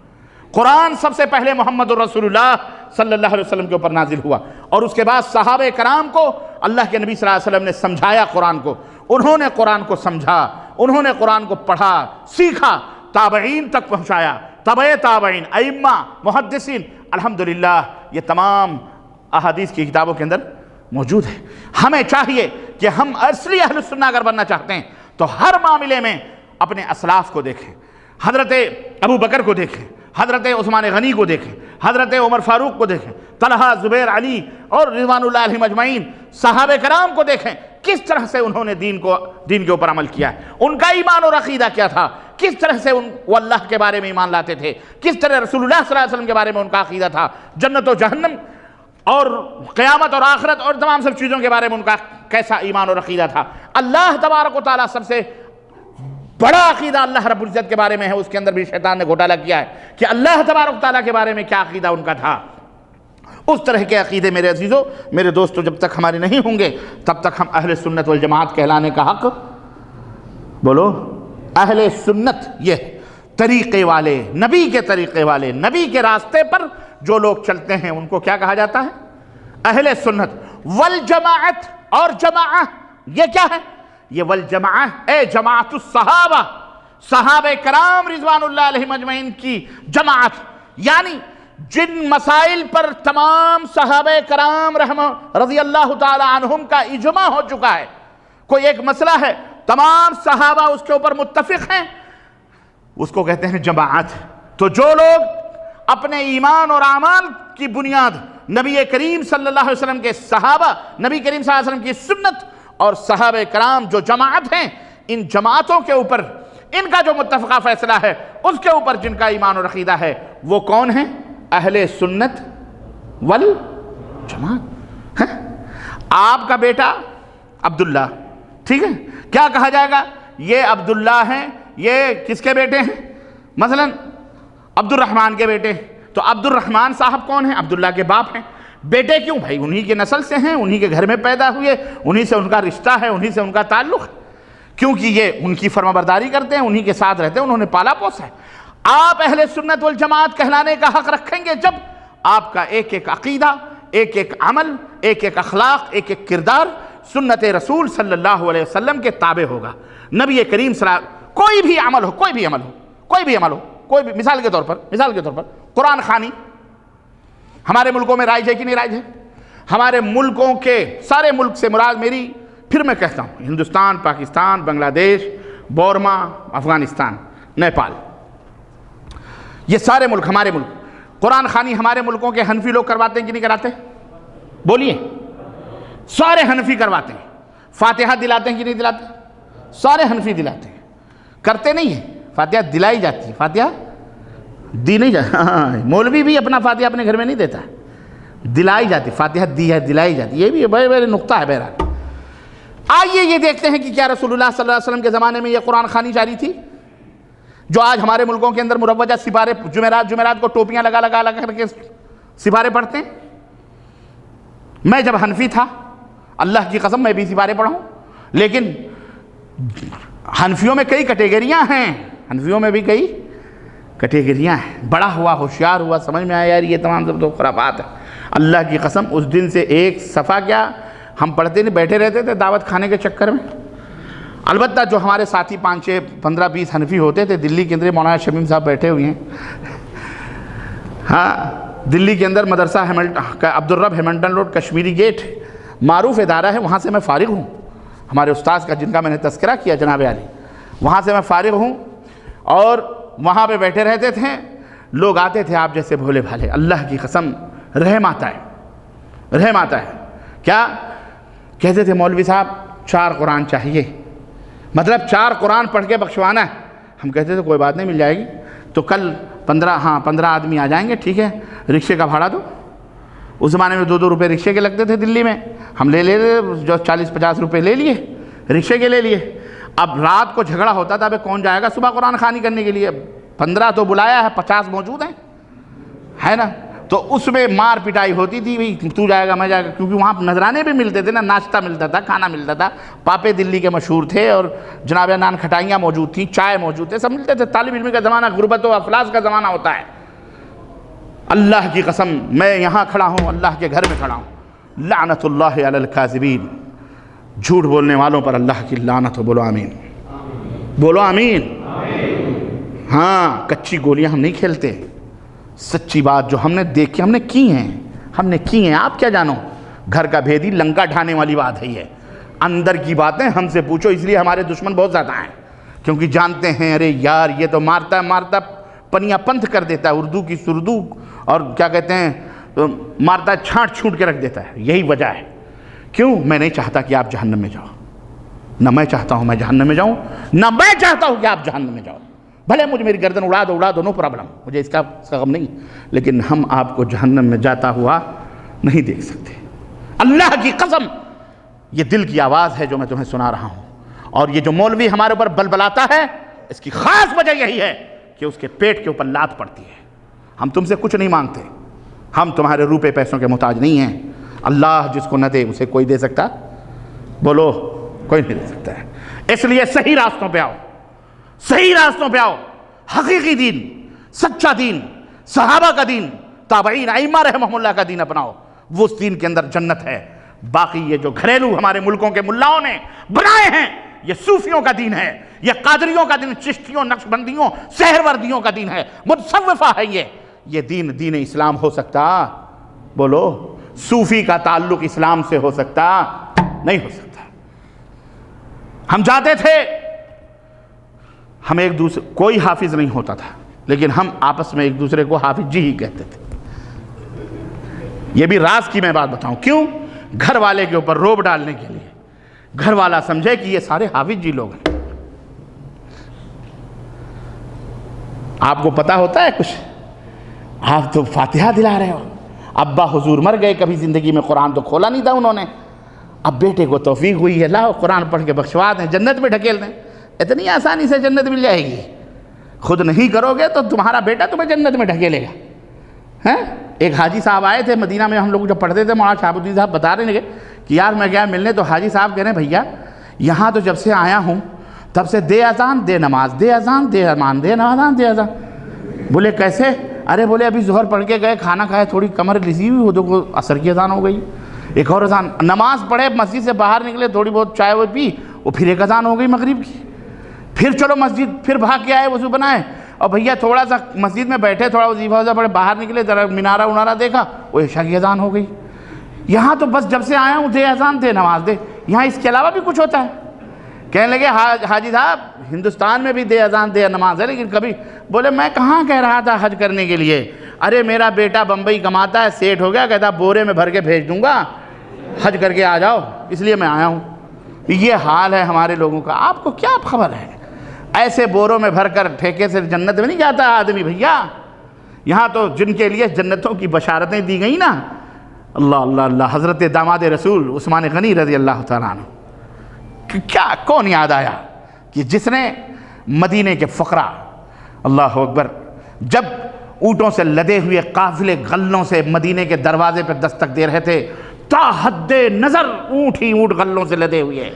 قرآن سب سے پہلے محمد الرسول اللہ صلی اللہ علیہ وسلم کے اوپر نازل ہوا، اور اس کے بعد صحابہ کرام کو اللہ کے نبی صلی اللہ علیہ وسلم نے سمجھایا قرآن کو، انہوں نے قرآن کو سمجھا، انہوں نے قرآن کو پڑھا، سیکھا، تابعین تک پہنچایا، تبع تابعین، ائمہ، محدثین، الحمدللہ یہ تمام احادیث کی کتابوں کے اندر موجود ہے۔ ہمیں چاہیے کہ ہم اصلی اہل سنہ اگر بننا چاہتے ہیں تو ہر معاملے میں اپنے اسلاف کو دیکھیں، حضرت ابو بکر کو دیکھیں، حضرت عثمان غنی کو دیکھیں، حضرت عمر فاروق کو دیکھیں، طلحہ، زبیر، علی اور رضوان اللہ علیہم اجمعین صحابہ کرام کو دیکھیں، کس طرح سے انہوں نے دین کے اوپر عمل کیا ہے، ان کا ایمان اور عقیدہ کیا تھا، کس طرح سے وہ اللہ کے بارے میں ایمان لاتے تھے، کس طرح رسول اللہ صلی اللہ علیہ وسلم کے بارے میں ان کا عقیدہ تھا، جنت و جہنم اور قیامت اور آخرت اور تمام سب چیزوں کے بارے میں ان کا کیسا ایمان اور عقیدہ تھا۔ اللہ تبارک و تعالیٰ سب سے بڑا عقیدہ اللہ رب العزت کے بارے میں ہے، اس کے اندر بھی شیطان نے گھوٹالہ کیا ہے کہ اللہ تبارک و تعالیٰ کے بارے میں کیا عقیدہ ان کا تھا۔ اس طرح کے عقیدے میرے عزیزو، میرے دوستو، جب تک ہمارے نہیں ہوں گے تب تک ہم اہل سنت والجماعت کہلانے کا حق، بولو، اہل سنت، یہ طریقے والے، نبی کے طریقے والے، نبی کے راستے پر جو لوگ چلتے ہیں ان کو کیا کہا جاتا ہے؟ اہل سنت والجماعت۔ اور جماعہ یہ کیا ہے؟ یہ والجماعہ اے جماعت الصحابہ، صحابہ کرام رضوان اللہ علیہم اجمعین کی جماعت، یعنی جن مسائل پر تمام صحابہ کرام رضی اللہ تعالی عنہم کا اجماع ہو چکا ہے، کوئی ایک مسئلہ ہے تمام صحابہ اس کے اوپر متفق ہیں، اس کو کہتے ہیں جماعت۔ تو جو لوگ اپنے ایمان اور اعمال کی بنیاد نبی کریم صلی اللہ علیہ وسلم کے صحابہ، نبی کریم صلی اللہ علیہ وسلم کی سنت اور صحابہ کرام جو جماعت ہیں، ان جماعتوں کے اوپر ان کا جو متفقہ فیصلہ ہے، اس کے اوپر جن کا ایمان اور عقیدہ ہے، وہ کون ہیں؟ اہل سنت والجماعت۔ آپ کا بیٹا عبداللہ، ٹھیک ہے، کیا کہا جائے گا؟ یہ عبداللہ ہیں، یہ کس کے بیٹے ہیں؟ مثلا عبد الرحمن کے بیٹے، تو عبد الرحمن صاحب کون ہیں؟ عبداللہ کے باپ ہیں۔ بیٹے کیوں؟ بھائی انہی کے نسل سے ہیں، انہی کے گھر میں پیدا ہوئے، انہی سے ان کا رشتہ ہے، انہی سے ان کا تعلق ہے، کیونکہ یہ ان کی فرما برداری کرتے ہیں، انہی کے ساتھ رہتے ہیں، انہوں نے پالا پوسا ہے۔ آپ اہل سنت والجماعت کہلانے کا حق رکھیں گے جب آپ کا ایک ایک عقیدہ، ایک ایک عمل، ایک ایک اخلاق، ایک ایک کردار سنت رسول صلی اللہ علیہ وسلم کے تابع ہوگا۔ نبی کریم صلی اللہ علیہ وسلم کوئی بھی عمل ہو، مثال کے طور پر قرآن خوانی ہمارے ملکوں میں رائج ہے کہ نہیں رائج ہے؟ ہمارے ملکوں کے سارے ملک سے مراد میری، پھر میں کہتا ہوں، ہندوستان، پاکستان، بنگلہ دیش، بورما، افغانستان، نیپال، یہ سارے ملک ہمارے ملک، قرآن خوانی ہمارے ملکوں کے حنفی لوگ کرواتے ہیں کہ نہیں کراتے؟ بولیے، سارے حنفی کرواتے ہیں۔ فاتحہ دلاتے ہیں کہ نہیں دلاتے؟ سارے حنفی دلاتے ہیں، کرتے نہیں ہیں، فاتحہ دلائی جاتی ہے، فاتحہ دی نہیں جاتی، مولوی بھی اپنا فاتحہ اپنے گھر میں نہیں دیتا، دلائی جاتی، فاتحہ دی ہے دلائی جاتی، یہ بھی بڑے بڑے نقطہ ہے بہرحال۔ آئیے یہ دیکھتے ہیں کہ کیا رسول اللہ صلی اللہ علیہ وسلم کے زمانے میں یہ قرآن خوانی جاری تھی جو آج ہمارے ملکوں کے اندر مروجہ سپارے جمعرات کو ٹوپیاں لگا کر کے سپارے پڑھتے ہیں؟ میں جب حنفی تھا، اللہ کی قسم میں بھی سپارے پڑھا ہوں، لیکن حنفیوں میں کئی کیٹیگریاں ہیں، حنفیوں میں بھی کئی کیٹیگریاں ہیں۔ بڑا ہوا، ہوشیار ہوا، سمجھ میں آیا یار یہ تمام سب تو خرافات ہے۔ اللہ کی قسم اس دن سے ایک صفحہ کیا ہم پڑھتے نہیں، بیٹھے رہتے تھے دعوت کھانے کے چکر میں۔ البتہ جو ہمارے ساتھی 5 6 15 20 حنفی ہوتے تھے، دلی کے اندر مولانا شمیم صاحب بیٹھے ہوئے ہیں، ہاں دلی کے اندر مدرسہ عبدالرب ہیمنٹن روڈ کشمیری گیٹ معروف ادارہ ہے، وہاں سے میں فارغ ہوں، ہمارے استاذ کا جن کا میں نے تذکرہ کیا جناب علی، وہاں سے میں فارغ ہوں، اور وہاں پہ بیٹھے رہتے تھے، لوگ آتے تھے آپ جیسے بھولے بھالے، اللہ کی قسم رحم آتا ہے۔ کیا کہتے تھے؟ مولوی صاحب 4 قرآن چاہیے، مطلب 4 قرآن پڑھ کے بخشوانا ہے۔ ہم کہتے تھے کوئی بات نہیں، مل جائے گی، تو کل 15 آدمی آ جائیں گے، ٹھیک ہے، رکشے کا بھاڑا دو۔ اس زمانے میں 2 روپے رکشے کے لگتے تھے دلی میں، ہم لے جو 40 50 روپے لے لیے، رکشے کے لے لیے۔ اب رات کو جھگڑا ہوتا تھا، کون جائے گا صبح قرآن خوانی کرنے کے لیے؟ 15 تو بلایا ہے، 50 موجود ہیں، ہے نا؟ تو اس میں مار پٹائی ہوتی تھی، بھئی تو جائے گا میں جائے گا، کیونکہ وہاں نذرانے بھی ملتے تھے نا، ناشتہ ملتا تھا، کھانا ملتا تھا، پاپے دلی کے مشہور تھے، اور جناب نان کھٹائیاں موجود تھیں، چائے موجود تھے، سب ملتے تھے۔ طالب علم کا زمانہ غربت و افلاس کا زمانہ ہوتا ہے۔ اللہ کی قسم میں یہاں کھڑا ہوں، اللہ کے گھر میں کھڑا ہوں، لعنت اللہ علی الکاذبین، جھوٹ بولنے والوں پر اللہ کی لعنت ہو، بولو آمین، بولو آمین۔ ہاں کچی گولیاں ہم نہیں کھیلتے، سچی بات جو ہم نے دیکھی ہم نے کی ہیں، آپ کیا جانو؟ گھر کا بھیدی لنکا ڈھانے والی بات ہے، یہ اندر کی باتیں ہم سے پوچھو، اس لیے ہمارے دشمن بہت زیادہ ہیں، کیونکہ جانتے ہیں ارے یار یہ تو مارتا پنیا پنتھ کر دیتا ہے، اردو کی سردو، اور کیا کہتے ہیں مارتا چھانٹ کے رکھ دیتا ہے۔ یہی وجہ ہے، کیوں؟ میں نہیں چاہتا کہ آپ جہنم میں جاؤ، نہ میں چاہتا ہوں میں جہنم میں جاؤں، نہ میں چاہتا ہوں کہ آپ جہنم میں جاؤ۔ بھلے مجھے میری گردن اڑا دو، نو پرابلم، مجھے اس کا غم نہیں، لیکن ہم آپ کو جہنم میں جاتا ہوا نہیں دیکھ سکتے۔ اللہ کی قسم یہ دل کی آواز ہے جو میں تمہیں سنا رہا ہوں، اور یہ جو مولوی ہمارے اوپر بلبلاتا ہے، اس کی خاص وجہ یہی ہے کہ اس کے پیٹ کے اوپر لات پڑتی ہے۔ ہم تم سے کچھ نہیں مانگتے، ہم تمہارے روپے پیسوں کے محتاج نہیں ہیں، اللہ جس کو نہ دے اسے کوئی دے سکتا؟ بولو، کوئی نہیں دے سکتا ہے۔ اس لیے صحیح راستوں پہ آؤ، صحیح راستوں پہ آؤ، حقیقی دین، سچا دین، صحابہ کا دین، تابعین ائمہ رحمہم اللہ کا دین اپناؤ، وہ اس دین کے اندر جنت ہے۔ باقی یہ جو گھریلو ہمارے ملکوں کے ملاؤں نے بنائے ہیں، یہ صوفیوں کا دین ہے، یہ قادریوں کا دین، چشتیوں، نقشبندیوں، سہروردیوں کا دین ہے، متصوفہ ہے، یہ دین اسلام ہو سکتا؟ بولو، صوفی کا تعلق اسلام سے ہو سکتا؟ نہیں ہو سکتا۔ ہم جاتے تھے، ہم ایک دوسرے، کوئی حافظ نہیں ہوتا تھا، لیکن ہم آپس میں ایک دوسرے کو حافظ جی ہی کہتے تھے۔ یہ بھی راز کی میں بات بتاؤں، کیوں؟ گھر والے کے اوپر روب ڈالنے کے لیے، گھر والا سمجھے کہ یہ سارے حافظ جی لوگ ہیں۔ آپ کو پتا ہوتا ہے کچھ؟ آپ تو فاتحہ دلا رہے ہو، ابا حضور مر گئے، کبھی زندگی میں قرآن تو کھولا نہیں تھا انہوں نے، اب بیٹے کو توفیق ہوئی ہے، لاؤ قرآن پڑھ کے بخشوا دیں، جنت میں ڈھکیل دیں۔ اتنی آسانی سے جنت مل جائے گی؟ خود نہیں کرو گے تو تمہارا بیٹا تمہیں جنت میں ڈھکیلے گا۔ ایک حاجی صاحب آئے تھے مدینہ میں، ہم لوگ جب پڑھتے تھے، مولانا شہاب الدین صاحب بتا رہے ہیں کہ یار میں گیا ملنے، تو حاجی صاحب کہہ رہے ہیں بھیا یہاں تو جب سے آیا ہوں تب سے دے اذان دے نماز، دے اذان دے امان، دے اذان دے اذان۔ بولے کیسے؟ ارے بولے ابھی ظہر پڑھ کے گئے، کھانا کھائے، تھوڑی کمر لسی ہوئی، وہ تو عصر کی اذان ہو گئی، ایک اور اذان، نماز پڑھے، مسجد سے باہر نکلے، تھوڑی بہت چائے وہ پی، وہ پھر ایک اذان ہو گئی مغرب کی، پھر چلو مسجد، پھر بھاگ کے آئے وضو بنائے، اور بھیا تھوڑا سا مسجد میں بیٹھے، تھوڑا وظیفہ وظیفہ پڑھے، باہر نکلے، ذرا منارہ ونارہ دیکھا، وہ عشاء کی اذان ہو گئی۔ یہاں تو بس جب سے آیا ہوں دے اذان دے نماز دے، یہاں اس کے علاوہ بھی کچھ ہوتا ہے؟ کہنے لگے حاجی صاحب ہندوستان میں بھی دے اذان دے نماز ہے، لیکن کبھی، بولے میں کہاں کہہ رہا تھا حج کرنے کے لیے، ارے میرا بیٹا بمبئی کماتا ہے، سیٹ ہو گیا، کہتا بورے میں بھر کے بھیج دوں گا، حج کر کے آ جاؤ، اس لیے میں آیا ہوں۔ یہ حال ہے ہمارے لوگوں کا، آپ کو کیا خبر ہے؟ ایسے بوروں میں بھر کر ٹھیکے سے جنت میں نہیں جاتا آدمی بھیا، یہاں تو جن کے لیے جنتوں کی بشارتیں دی گئیں نا، اللہ اللہ اللہ، حضرت داماد رسول عثمان غنی رضی اللہ تعالیٰ عنہ، کیا کون یاد آیا کہ جس نے مدینے کے فقراء، اللہ اکبر، جب اونٹوں سے لدے ہوئے قافلے غلوں سے مدینے کے دروازے پر دستک دے رہے تھے، تا حد نظر اونٹ ہی اونٹ غلوں سے لدے ہوئے،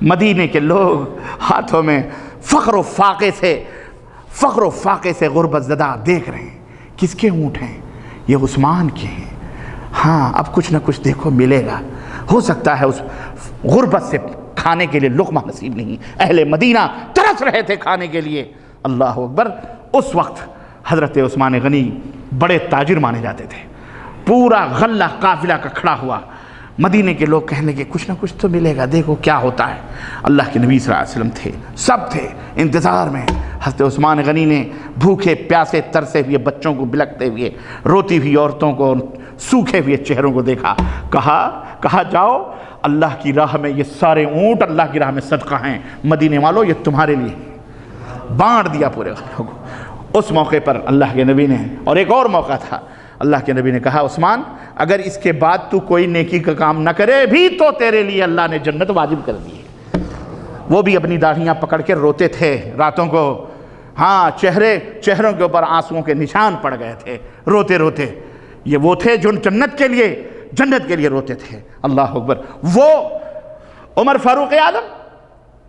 مدینے کے لوگ ہاتھوں میں فخر و فاقے سے غربت زدہ دیکھ رہے ہیں، کس کے اونٹ ہیں؟ یہ عثمان کے ہیں۔ ہاں اب کچھ نہ کچھ دیکھو ملے گا، ہو سکتا ہے اس غربت سے کھانے کے لیے لقمہ نصیب نہیں، اہل مدینہ ترس رہے تھے کھانے کے لیے، اللہ اکبر۔ اس وقت حضرت عثمان غنی بڑے تاجر مانے جاتے تھے، پورا غلہ قافلہ کا کھڑا ہوا، مدینے کے لوگ کہنے لگے کچھ نہ کچھ تو ملے گا، دیکھو کیا ہوتا ہے۔ اللہ کے نبی صلی اللہ علیہ وسلم تھے، سب تھے انتظار میں۔ حضرت عثمان غنی نے بھوکے پیاسے ترسے ہوئے بچوں کو بلکتے ہوئے، روتی ہوئی عورتوں کو، سوکھے ہوئے چہروں کو دیکھا، کہا جاؤ اللہ کی راہ میں یہ سارے اونٹ اللہ کی راہ میں صدقہ ہیں، مدینے والوں یہ تمہارے لیے، بانٹ دیا پورے غلوں کو۔ اس موقع پر اللہ کے نبی نے، اور ایک اور موقع تھا، اللہ کے نبی نے کہا عثمان اگر اس کے بعد تو کوئی نیکی کا کام نہ کرے بھی تو تیرے لیے اللہ نے جنت واجب کر دی ہے۔ وہ بھی اپنی داڑھیاں پکڑ کے روتے تھے راتوں کو، ہاں چہروں کے اوپر آنسوؤں کے نشان پڑ گئے تھے روتے روتے۔ یہ وہ تھے جو جنت کے لیے روتے تھے، اللہ اکبر۔ وہ عمر فاروق اعظم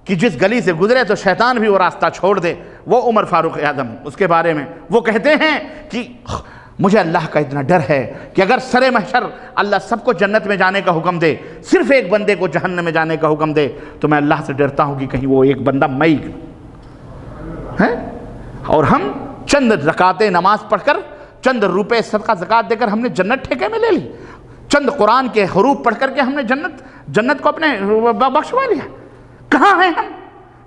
کہ جس گلی سے گزرے تو شیطان بھی وہ راستہ چھوڑ دے، وہ عمر فاروق اعظم، اس کے بارے میں وہ کہتے ہیں کہ مجھے اللہ کا اتنا ڈر ہے کہ اگر سر محشر اللہ سب کو جنت میں جانے کا حکم دے، صرف ایک بندے کو جہنم میں جانے کا حکم دے، تو میں اللہ سے ڈرتا ہوں کہ کہیں وہ ایک بندہ میں ہی ہے، اور ہم چند رکعتیں نماز پڑھ کر، چند روپے صدقہ زکوٰۃ دے کر ہم نے جنت ٹھیکے میں لے لی، چند قرآن کے حروف پڑھ کر کے ہم نے جنت کو اپنے بخشوا لیا۔ کہاں ہیں ہم؟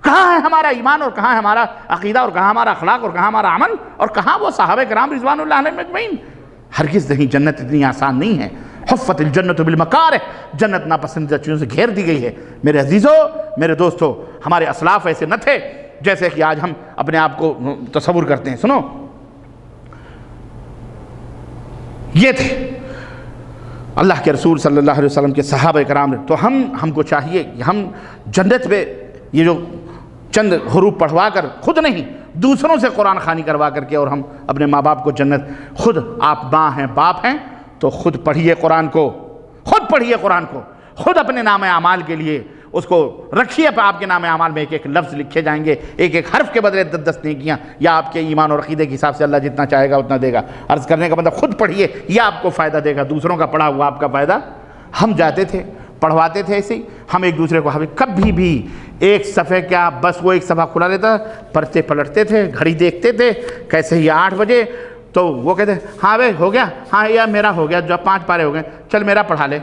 کہاں ہے ہمارا ایمان، اور کہاں ہے ہمارا عقیدہ، اور کہاں ہمارا اخلاق، اور کہاں ہمارا عمل، اور کہاں وہ صحابہ کرام رضوان اللہ علیہم اجمعین؟ ہرگز نہیں، جنت اتنی آسان نہیں ہے۔ حفت الجنت بالمکارہ، جنت ناپسندیدہ چیزوں سے گھیر دی گئی ہے۔ میرے عزیزو، میرے دوستو، ہمارے اسلاف ایسے نہ تھے جیسے کہ آج ہم اپنے آپ کو تصور کرتے ہیں۔ سنو، یہ تھے اللہ کے رسول صلی اللہ علیہ وسلم کے صحابہ کرام۔ تو ہم کو چاہیے کہ ہم جنت پہ یہ جو چند حروف پڑھوا کر، خود نہیں دوسروں سے قرآن خوانی کروا کر کے، اور ہم اپنے ماں باپ کو جنت، خود آپ ماں ہیں باپ ہیں تو خود پڑھیے قرآن کو، خود پڑھیے قرآن کو، خود اپنے نام اعمال کے لیے اس کو رکھیے۔ آپ کے نام اعمال میں ایک ایک لفظ لکھے جائیں گے، ایک ایک حرف کے بدلے 10 نیکیاں، یا آپ کے ایمان اور عقیدے کے حساب سے اللہ جتنا چاہے گا اتنا دے گا۔ عرض کرنے کا مطلب خود پڑھیے، یہ آپ کو فائدہ دے گا، دوسروں کا پڑھا ہوا آپ کا فائدہ۔ ہم جاتے تھے پڑھواتے تھے ایسے ہی، ہم ایک دوسرے کو کبھی بھی ایک صفحے کیا، بس وہ ایک صفحہ کھلا لیتا، پرچے پلٹتے تھے، گھڑی دیکھتے تھے، کیسے ہی 8 بجے تو وہ کہتے ہاں بھائی ہو گیا، ہاں یا میرا ہو گیا، جو 5 پارے ہو گئے، چل میرا پڑھا لے۔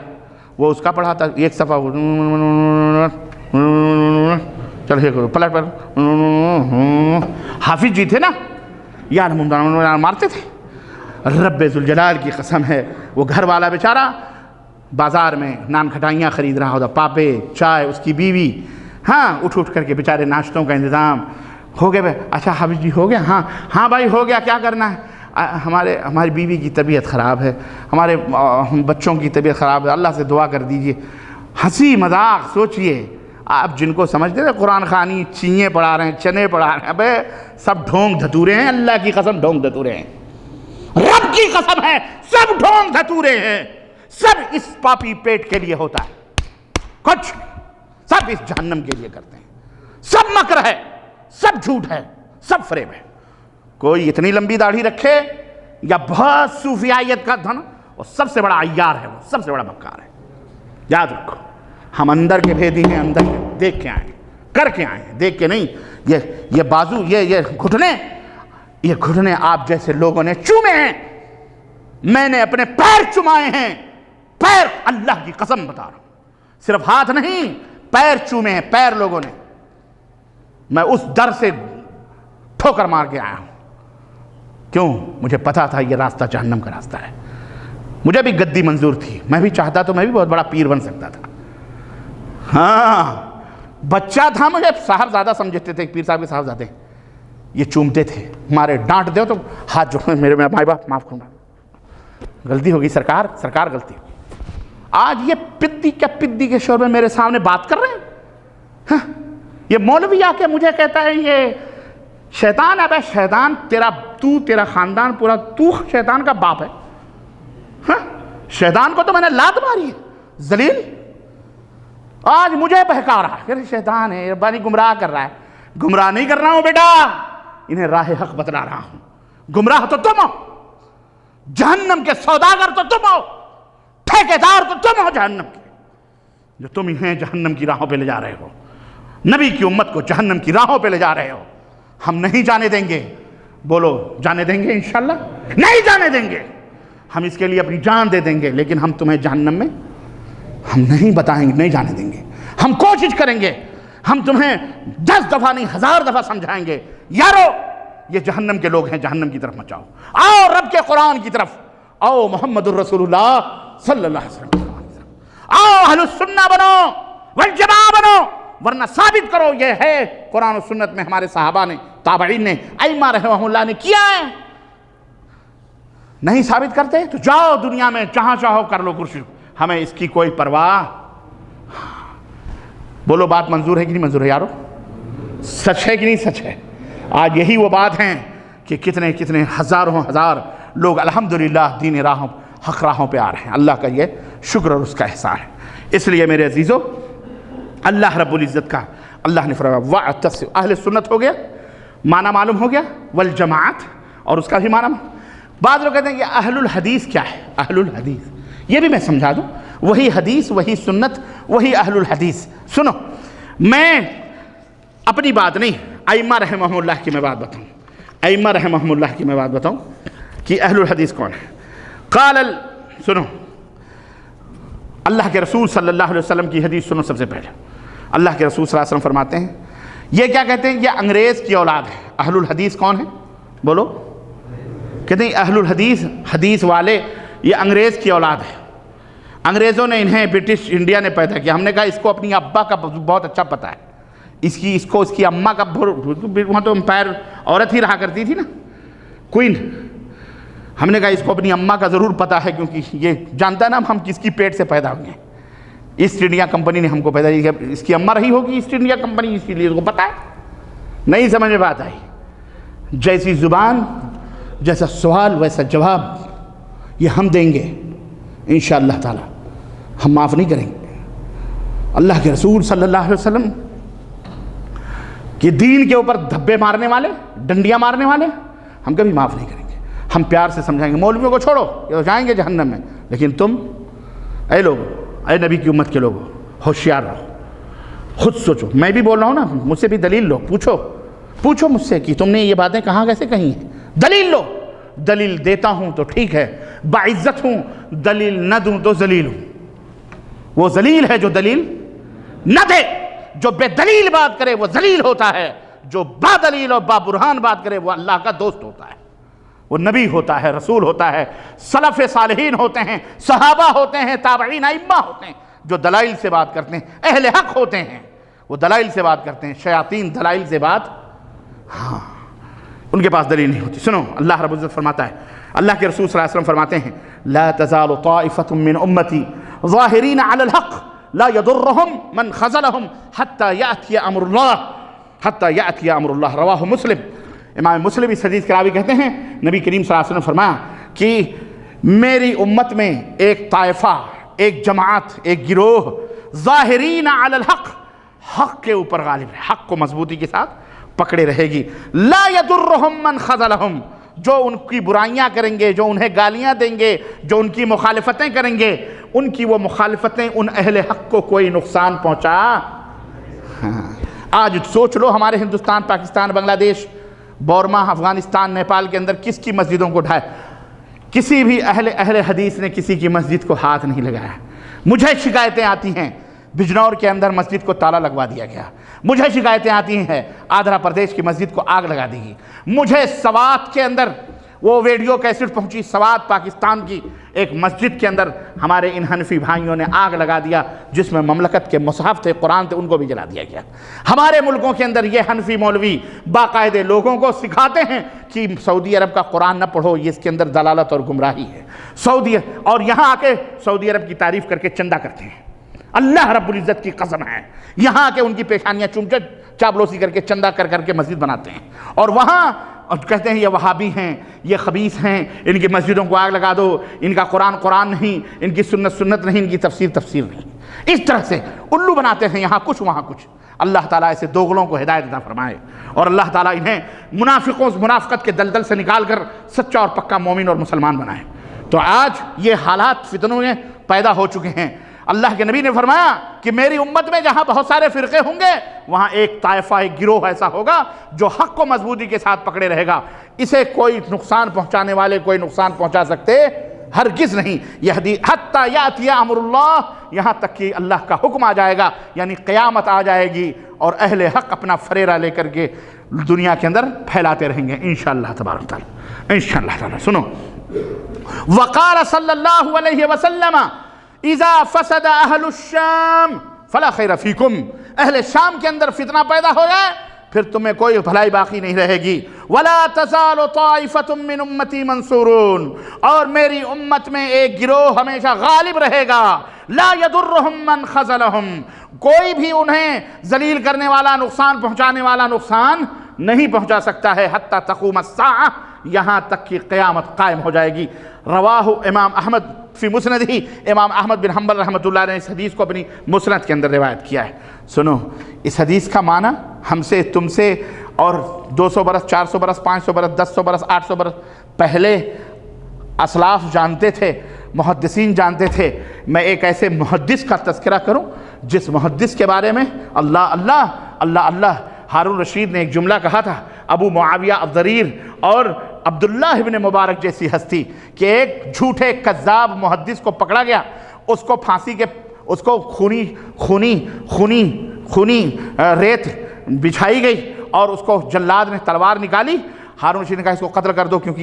وہ اس کا پڑھاتا، ایک صفحہ چل پلٹ حافظ جی تھے نا، یا مارتے تھے۔ رب ذوالجلال کی قسم ہے، وہ گھر والا بیچارہ بازار میں نان کھٹائیاں خرید رہا ہوتا، پاپے، چائے، اس کی بیوی، ہاں اٹھ کر کے بیچارے ناشتوں کا انتظام ہو گیا۔ اچھا حافظ جی ہو گیا، ہاں بھائی ہو گیا، کیا کرنا ہے؟ ہماری بیوی کی طبیعت خراب ہے، ہمارے بچوں کی طبیعت خراب ہے، اللہ سے دعا کر دیجئے۔ ہنسی مذاق، سوچئے آپ جن کو سمجھتے تھے قرآن خوانی، چینیں پڑھا رہے ہیں، چنے پڑھا رہے ہیں، ابے سب ڈھونگ دھتورے ہیں، اللہ کی قسم ڈھونگ دھتورے ہیں، رب کی قسم ہے سب ڈھونگ دھتورے ہیں، سب اس پاپی پیٹ کے لیے ہوتا ہے، کچھ سب اس جہنم کے لیے کرتے ہیں، سب مکر ہے، سب جھوٹ ہے، سب فریب ہے۔ کوئی اتنی لمبی داڑھی رکھے یا بہت صوفیائیت کا دھن، وہ سب سے بڑا عیار ہے، وہ سب سے بڑا مکار ہے۔ یاد رکھو، ہم اندر کے بھیدی ہیں، اندر کے دیکھ کے آئیں، کر کے آئیں، دیکھ کے نہیں۔ یہ بازو، یہ گھٹنے آپ جیسے لوگوں نے چومے ہیں، میں نے اپنے پیر چمائے ہیں، پیر، اللہ کی قسم بتا رہا ہوں، صرف ہاتھ نہیں، پیر چومے ہیں، پیر لوگوں نے۔ میں اس در سے ٹھوکر مار کے آیا ہوں، کیوں؟ مجھے پتا تھا یہ راستہ جہنم کا راستہ ہے۔ مجھے بھی گدی منظور تھی، میں بھی چاہتا تو میں بھی بہت بڑا پیر بن سکتا تھا، ہاں بچہ تھا مجھے صاحبزادہ سمجھتے تھے، پیر صاحب کے صاحبزادے، یہ چومتے تھے، ہمارے ڈانٹ دو تو ہاتھ جوڑ میرے مائی باپ معاف کرنا، غلطی ہوگی سرکار غلطی ہوگی۔ آج یہ پدی کیا پدی کے شور میں میرے سامنے بات کر رہے ہیں۔ ہاں، یہ مولوی آ کے مجھے کہتا ہے یہ شیطان ہے۔ بھائی شیطان تیرا خاندان پورا تو شیطان کا باپ ہے۔ ہاں، شیطان کو تو میں نے لات ماری ہے ذلیل، آج مجھے بہکا رہا ہے، شیطان ہے بانی گمراہ کر رہا ہے۔ گمراہ نہیں کر رہا ہوں بیٹا، انہیں راہ حق بتلا رہا ہوں۔ گمراہ تو تم ہو، جہنم کے سوداگر تو تم ہو، ٹھیکیدار تو تم ہو جہنم کے، جو تم انہیں جہنم کی راہوں پہ لے جا رہے ہو، نبی کی امت کو جہنم کی راہوں پہ لے جا رہے ہو۔ ہم نہیں جانے دیں گے، بولو جانے دیں گے انشاءاللہ؟ نہیں جانے دیں گے، ہم اس کے لیے اپنی جان دے دیں گے، لیکن ہم تمہیں جہنم میں ہم نہیں بتائیں گے، نہیں جانے دیں گے۔ ہم کوشش کریں گے، ہم تمہیں 10 دفعہ نہیں 1000 دفعہ سمجھائیں گے، یارو یہ جہنم کے لوگ ہیں، جہنم کی طرف مت جاؤ، آؤ رب کے قرآن کی طرف، آؤ محمد الرسول اللہ صلی اللہ علیہ وسلم، آؤ اہل السنہ بنو والجماعہ بنو، ورنہ ثابت کرو یہ ہے قرآن و سنت میں ہمارے صحابہ نے، تابعین نے، ائمہ رحمہ اللہ نے کیا ہے۔ نہیں ثابت کرتے تو جاؤ دنیا میں جہاں چاہو کر لو کوشش، ہمیں اس کی کوئی پرواہ۔ بولو بات منظور ہے کہ نہیں منظور ہے یارو؟ سچ ہے کہ نہیں سچ ہے؟ آج یہی وہ بات ہیں کہ کتنے کتنے ہزاروں ہزار لوگ الحمدللہ دین راہوں حق راہوں پہ آ رہے ہیں۔ اللہ کا یہ شکر اور اس کا احسان ہے۔ اس لیے میرے عزیزو، اللہ رب العزت کا اللہ نے فرمایا وَاعْتَصِمُوا، اہل سنت ہو گیا، معنی معلوم ہو گیا، والجماعت اور اس کا بھی معنی۔ بعض لوگ کہتے ہیں کہ اہل الحدیث کیا ہے؟ اہل الحدیث یہ بھی میں سمجھا دوں، وہی حدیث وہی سنت وہی اہل الحدیث۔ سنو، میں اپنی بات نہیں، ائمہ رحمہ اللہ کی میں بات بتاؤں، ائمہ رحمہ اللہ کی میں بات بتاؤں کہ اہل الحدیث کون ہے۔ سنو، اللہ کے رسول صلی اللہ علیہ وسلم کی حدیث سنو سب سے پہلے۔ اللہ کے رسول صلی اللہ علیہ وسلم فرماتے ہیں، یہ کیا کہتے ہیں؟ یہ انگریز کی اولاد ہے۔ اہل الحدیث کون ہے؟ بولو۔ کہتے ہیں اہل الحدیث، حدیث والے، یہ انگریز کی اولاد ہے۔ انگریزوں نے انہیں برٹش انڈیا نے پیدا کیا۔ ہم نے کہا اس کو اپنی ابا کا بہت اچھا پتہ ہے، اس کی اماں کا، وہاں تو امپائر عورت ہی رہا کرتی تھی نا، کوئین۔ ہم نے کہا اس کو اپنی اماں کا ضرور پتہ ہے، کیونکہ یہ جانتا ہے نا ہم کس کی پیٹ سے پیدا ہوئے ہیں۔ ایسٹ انڈیا کمپنی نے ہم کو پیدا کیا، اس کی اماں رہی ہوگی ایسٹ انڈیا کمپنی، اس لیے اس کو پتہ ہے۔ نہیں سمجھ میں بات آئی؟ جیسی زبان جیسا سوال ویسا جواب، یہ ہم دیں گے انشاءاللہ تعالی، ہم معاف نہیں کریں گے۔ اللہ کے رسول صلی اللہ علیہ وسلم کہ دین کے اوپر دھبے مارنے والے، ڈنڈیاں مارنے والے، ہم کبھی معاف نہیں کریں گے۔ ہم پیار سے سمجھائیں گے، مولویوں کو چھوڑو یہ تو جائیں گے جہنم میں، لیکن تم اے لوگ، اے نبی کی امت کے لوگوں، ہوشیار رہو، خود سوچو۔ میں بھی بول رہا ہوں نا، مجھ سے بھی دلیل لو، پوچھو مجھ سے کہ تم نے یہ باتیں کہاں کیسے کہی ہیں، دلیل لو۔ دلیل دیتا ہوں تو ٹھیک ہے، باعزت ہوں، دلیل نہ دوں تو ذلیل ہوں۔ وہ ذلیل ہے جو دلیل نہ دے، جو بے دلیل بات کرے وہ ذلیل ہوتا ہے، جو با دلیل اور با برہان بات کرے وہ اللہ کا دوست ہوتا ہے، وہ نبی ہوتا ہے، رسول ہوتا ہے، سلف صالحین ہوتے ہیں، صحابہ ہوتے ہیں، تابعین، ائمہ ہوتے ہیں، جو دلائل سے بات کرتے ہیں، اہل حق ہوتے ہیں، وہ دلائل سے بات کرتے ہیں۔ شیاطین دلائل سے بات، ہاں ان کے پاس دلیل نہیں ہوتی۔ سنو، اللہ رب العزت فرماتا ہے، اللہ کے رسول صلی اللہ علیہ وسلم فرماتے ہیں، لا تزال طائفة من امتی ظاہرین علی الحق لا يضرهم من خذلهم حتى يأتي امر اللہ، رواہ مسلم۔ امام مسلم اس حدیث کے راوی کہتے ہیں، نبی کریم صلی اللہ علیہ وسلم فرمایا کہ میری امت میں ایک طائفہ، ایک جماعت، ایک گروہ، ظاہرین علی الحق، حق کے اوپر غالب ہے، حق کو مضبوطی کے ساتھ پکڑے رہے گی، لا يضرهم من خذلهم، جو ان کی برائیاں کریں گے، جو انہیں گالیاں دیں گے، جو ان کی مخالفتیں کریں گے، ان کی وہ مخالفتیں ان اہل حق کو کوئی نقصان پہنچا۔ آج سوچ لو، ہمارے ہندوستان، پاکستان، بنگلہ دیش، بورما، افغانستان، نیپال کے اندر کس کی مسجدوں کو ڈھائے؟ کسی بھی اہل حدیث نے کسی کی مسجد کو ہاتھ نہیں لگایا۔ مجھے شکایتیں آتی ہیں، بجنور کے اندر مسجد کو تالا لگوا دیا گیا، مجھے شکایتیں آتی ہیں آندھرا پردیش کی مسجد کو آگ لگا دی گئی، مجھے سوات کے اندر وہ ویڈیو کیسٹ پہنچی سوات پاکستان کی ایک مسجد کے اندر، ہمارے ان حنفی بھائیوں نے آگ لگا دیا جس میں مملکت کے مصحف تھے، قرآن تھے، ان کو بھی جلا دیا گیا۔ ہمارے ملکوں کے اندر یہ حنفی مولوی باقاعدے لوگوں کو سکھاتے ہیں کہ سعودی عرب کا قرآن نہ پڑھو، یہ اس کے اندر دلالت اور گمراہی ہے۔ سعودی اور یہاں آ کے سعودی عرب کی تعریف کر کے چندہ کرتے ہیں۔ اللہ رب العزت کی قسم ہے، یہاں آ کے ان کی پیشانیاں چوم چاپلوسی کر کے چندہ کر کر کے مسجد بناتے ہیں، اور وہاں کہتے ہیں یہ وہابی ہیں، یہ خبیث ہیں، ان کی مسجدوں کو آگ لگا دو، ان کا قرآن قرآن نہیں، ان کی سنت سنت نہیں، ان کی تفسیر تفسیر نہیں۔ اس طرح سے الو بناتے ہیں، یہاں کچھ وہاں کچھ۔ اللہ تعالیٰ ایسے دوغلوں کو ہدایت عطا فرمائے، اور اللہ تعالیٰ انہیں منافقت کے دلدل سے نکال کر سچا اور پکا مومن اور مسلمان بنائے۔ تو آج یہ حالات فتنوں میں پیدا ہو چکے ہیں۔ اللہ کے نبی نے فرمایا کہ میری امت میں جہاں بہت سارے فرقے ہوں گے، وہاں ایک طائفہ، ایک گروہ ایسا ہوگا جو حق کو مضبوطی کے ساتھ پکڑے رہے گا، اسے کوئی نقصان پہنچانے والے کوئی نقصان پہنچا سکتے ہرگز نہیں۔ یہ حدیث حتی یاتی امر اللہ، یہاں تک کہ اللہ کا حکم آ جائے گا، یعنی قیامت آ جائے گی، اور اہل حق اپنا فریرہ لے کر کے دنیا کے اندر پھیلاتے رہیں گے انشاءاللہ تبارک تعالی، انشاءاللہ تعالی۔ سنو، وقال صلی اللہ علیہ وسلم اذا فسد اہل الشام فلا خیر فیکم، اہل شام کے اندر فتنہ پیدا ہو جائے پھر تمہیں کوئی بھلائی باقی نہیں رہے گی۔ ولا تزال طائفۃ من امتی منصورون، اور میری امت میں ایک گروہ ہمیشہ غالب رہے گا، لا یضرہم من خذلہم، کوئی بھی انہیں ذلیل کرنے والا، نقصان پہنچانے والا نقصان نہیں پہنچا سکتا ہے، حتی تقوم الساعہ، یہاں تک کہ قیامت قائم ہو جائے گی۔ رواہ امام احمد فی مسند ہی، امام احمد بن حنبل رحمۃ اللہ نے اس حدیث کو اپنی مسند کے اندر روایت کیا ہے۔ سنو، اس حدیث کا معنی ہم سے، تم سے، اور 200 برس، 400 برس، 500 برس، 100 برس، 800 برس پہلے اسلاف جانتے تھے، محدثین جانتے تھے۔ میں ایک ایسے محدث کا تذکرہ کروں جس محدث کے بارے میں اللہ اللہ اللہ اللہ، ہارون رشید نے ایک جملہ کہا تھا، ابو معاویہ الضریر اور عبداللہ ابن مبارک جیسی ہستی، کہ ایک جھوٹے کذاب محدث کو پکڑا گیا، اس کو پھانسی کے، اس کو خونی ریت بچھائی گئی، اور اس کو جلاد نے تلوار نکالی۔ ہارون رشید نے کہا اس کو قتل کر دو، کیونکہ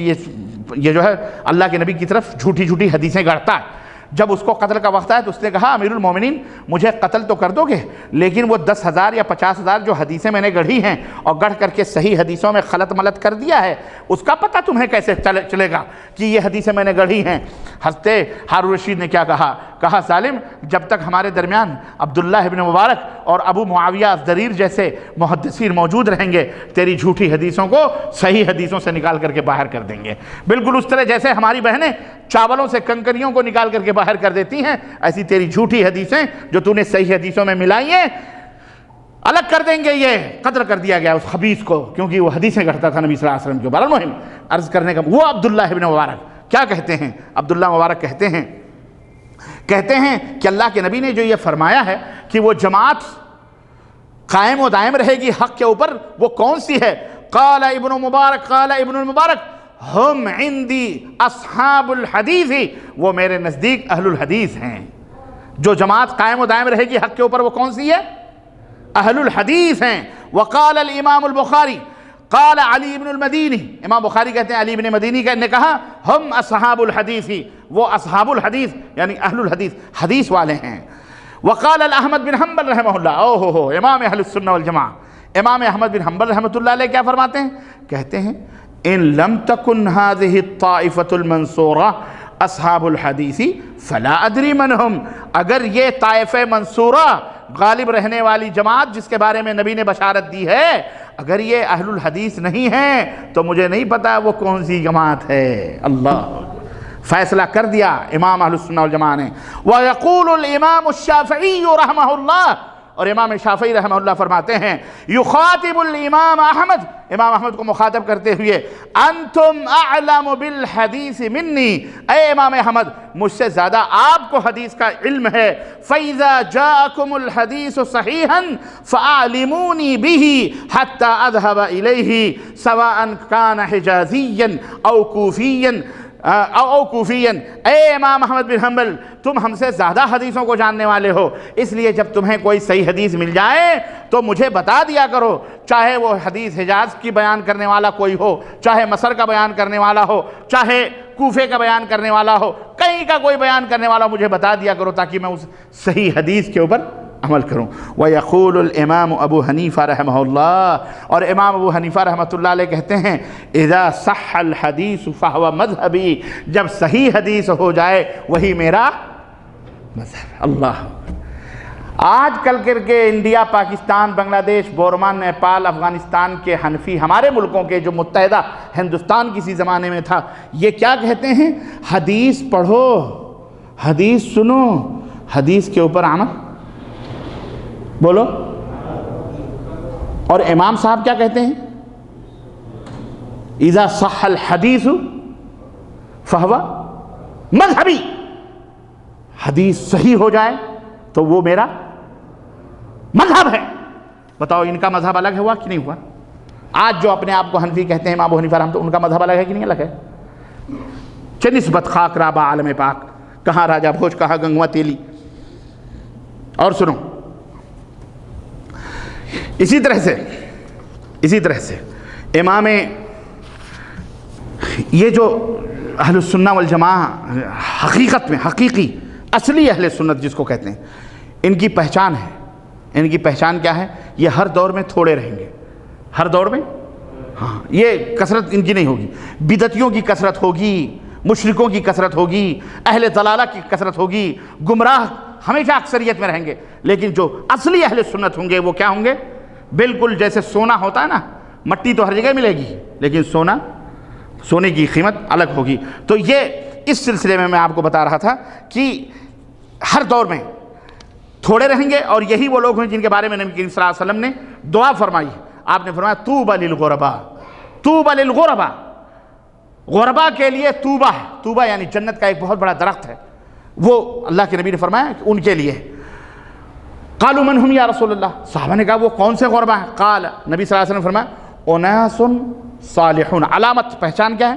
یہ جو ہے اللہ کے نبی کی طرف جھوٹی جھوٹی حدیثیں گڑھتا ہے۔ جب اس کو قتل کا وقت آیا تو اس نے کہا امیر المومنین مجھے قتل تو کر دو گے، لیکن وہ 10,000 یا 50,000 جو حدیثیں میں نے گڑھی ہیں اور گڑھ کر کے صحیح حدیثوں میں خلط ملط کر دیا ہے، اس کا پتہ تمہیں کیسے چلے گا کہ یہ حدیثیں میں نے گڑھی ہیں؟ حضرت ہارون رشید نے کیا کہا؟ کہا ظالم، جب تک ہمارے درمیان عبداللہ ابن مبارک اور ابو معاویہ الضریر جیسے محدثین موجود رہیں گے، تیری جھوٹی حدیثوں کو صحیح حدیثوں سے نکال کر کے باہر کر دیں گے۔ بالکل اس طرح جیسے ہماری بہنیں چاولوں سے کنکریوں کو نکال کر کے باہر کر دیتی ہیں، ایسی تیری جھوٹی حدیثیں جو تو نے صحیح حدیثوں میں ملائی ہیں الگ کر دیں گے۔ یہ قتل کر دیا گیا اس خبیث کو، کیونکہ وہ حدیثیں گڑھتا تھا نبی صلی اللہ علیہ وسلم کے بارے۔ المہم عرض کرنے کا وہ عبداللہ ابن مبارک کیا کہتے ہیں؟ عبداللہ مبارک کہتے ہیں کہ اللہ کے نبی نے جو یہ فرمایا ہے کہ وہ جماعت قائم و دائم رہے گی حق کے اوپر، وہ کون سی ہے؟ قال ابن المبارک ہم عندی اصحاب الحدیث، وہ میرے نزدیک اہل الحدیث ہیں۔ جو جماعت قائم و دائم رہے گی حق کے اوپر وہ کون سی ہے؟ اہل الحدیث ہیں۔ وقال الامام البخاری قال علی بن المدینی، امام بخاری کہتے ہیں علی بن مدینی نے کہا ہم اصحاب الحدیث، وہ اصحاب الحدیث یعنی اہل الحدیث، حدیث والے ہیں۔ وقال احمد بن حنبل رحمہ اللہ، امام اہل السنہ والجماعہ، امام احمد بن حنبل رحمۃ اللہ علیہ کیا فرماتے ہیں؟ کہتے ہیں ان لم تکن هذه الطائفة المنصورہ اصحاب الحدیث فلا ادری من هم، اگر یہ طائفہ منصورہ غالب رہنے والی جماعت جس کے بارے میں نبی نے بشارت دی ہے، اگر یہ اہل الحدیث نہیں ہیں تو مجھے نہیں پتا وہ کون سی جماعت ہے۔ اللہ، فیصلہ کر دیا امام اہل السنہ والجماعہ نے۔ وَيَقُولُ الْإِمَامُ الشَّافِعِيُّ رحمہ اللہ، اور امام شافعی رحمہ اللہ فرماتے ہیں یخاطب الامام احمد، امام احمد کو مخاطب کرتے ہوئے، انتم اعلم بالحدیث منی، اے امام احمد مجھ سے زیادہ آپ کو حدیث کا علم ہے۔ فَإِذَا جَاءَكُمُ الْحَدِيثُ صَحِيحًا فَأَعْلِمُونِي بِهِ حَتَّى أَذْهَبَ إِلَيْهِ سَوَاءً كَانَ حِجَازِيًّا أَوْ كُوفِيًّا او کوفین، اے امام احمد بن حنبل تم ہم سے زیادہ حدیثوں کو جاننے والے ہو، اس لیے جب تمہیں کوئی صحیح حدیث مل جائے تو مجھے بتا دیا کرو، چاہے وہ حدیث حجاز کی بیان کرنے والا کوئی ہو، چاہے مصر کا بیان کرنے والا ہو، چاہے کوفے کا بیان کرنے والا ہو، کہیں کا کوئی بیان کرنے والا مجھے بتا دیا کرو تاکہ میں اس صحیح حدیث کے اوپر عمل کروں۔ وَيَقُولُ الْإِمَامُ ابو حنیفہ رحمہ اللہ، اور امام ابو حنیفہ رحمۃ اللہ علیہ کہتے ہیں اِذَا صَحَّ الْحَدِيثُ فَهُوَ مَذْهَبِي، جب صحیح حدیث ہو جائے وہی میرا مذہب۔ اللہ آج کل کر کے انڈیا، پاکستان، بنگلہ دیش، بورما، نیپال، افغانستان کے حنفی، ہمارے ملکوں کے جو متحدہ ہندوستان کسی زمانے میں تھا، یہ کیا کہتے ہیں؟ حدیث پڑھو، حدیث سنو، حدیث کے اوپر عمل بولو۔ اور امام صاحب کیا کہتے ہیں؟ اذا صح الحدیث فہو مذہبی، حدیث صحیح ہو جائے تو وہ میرا مذہب ہے۔ بتاؤ ان کا مذہب الگ ہوا کہ نہیں ہوا؟ آج جو اپنے آپ کو حنفی کہتے ہیں، امام ابو حنیفہ رحمۃ اللہ، ان کا مذہب الگ ہے کہ نہیں الگ ہے؟ چہ نسبت خاک رابع عالم پاک، کہاں راجہ بھوج، کہاں گنگوا تیلی۔ اور سنو، اسی طرح سے امام، یہ جو اہل السنہ والجماعہ حقیقت میں حقیقی اصلی اہل سنت جس کو کہتے ہیں، ان کی پہچان ہے۔ ان کی پہچان کیا ہے؟ یہ ہر دور میں تھوڑے رہیں گے، ہر دور میں، ہاں، یہ کثرت ان کی نہیں ہوگی۔ بدعتیوں کی کثرت ہوگی، مشرکوں کی کثرت ہوگی، اہل ضلالہ کی کثرت ہوگی، گمراہ ہمیشہ اکثریت میں رہیں گے، لیکن جو اصلی اہل سنت ہوں گے وہ کیا ہوں گے؟ بالکل جیسے سونا ہوتا ہے نا، مٹی تو ہر جگہ ملے گی لیکن سونے کی قیمت الگ ہوگی۔ تو یہ اس سلسلے میں آپ کو بتا رہا تھا کہ ہر دور میں تھوڑے رہیں گے، اور یہی وہ لوگ ہیں جن کے بارے میں نبی کریم صلی اللہ علیہ وسلم نے دعا فرمائی۔ آپ نے فرمایا طوبی للغرباء، طوبی للغرباء، غربا کے لیے طوبہ ہے۔ طوبہ یعنی جنت کا ایک بہت بڑا درخت ہے، وہ اللہ کے نبی نے فرمایا کہ ان کے لیے۔ قالوا من ہم یا رسول اللہ، صحابہ نے کہا وہ کون سے غربا ہیں؟ قال، نبی صلی اللہ علیہ وسلم نے فرمایا اناس صالحون، علامت پہچان کیا ہے؟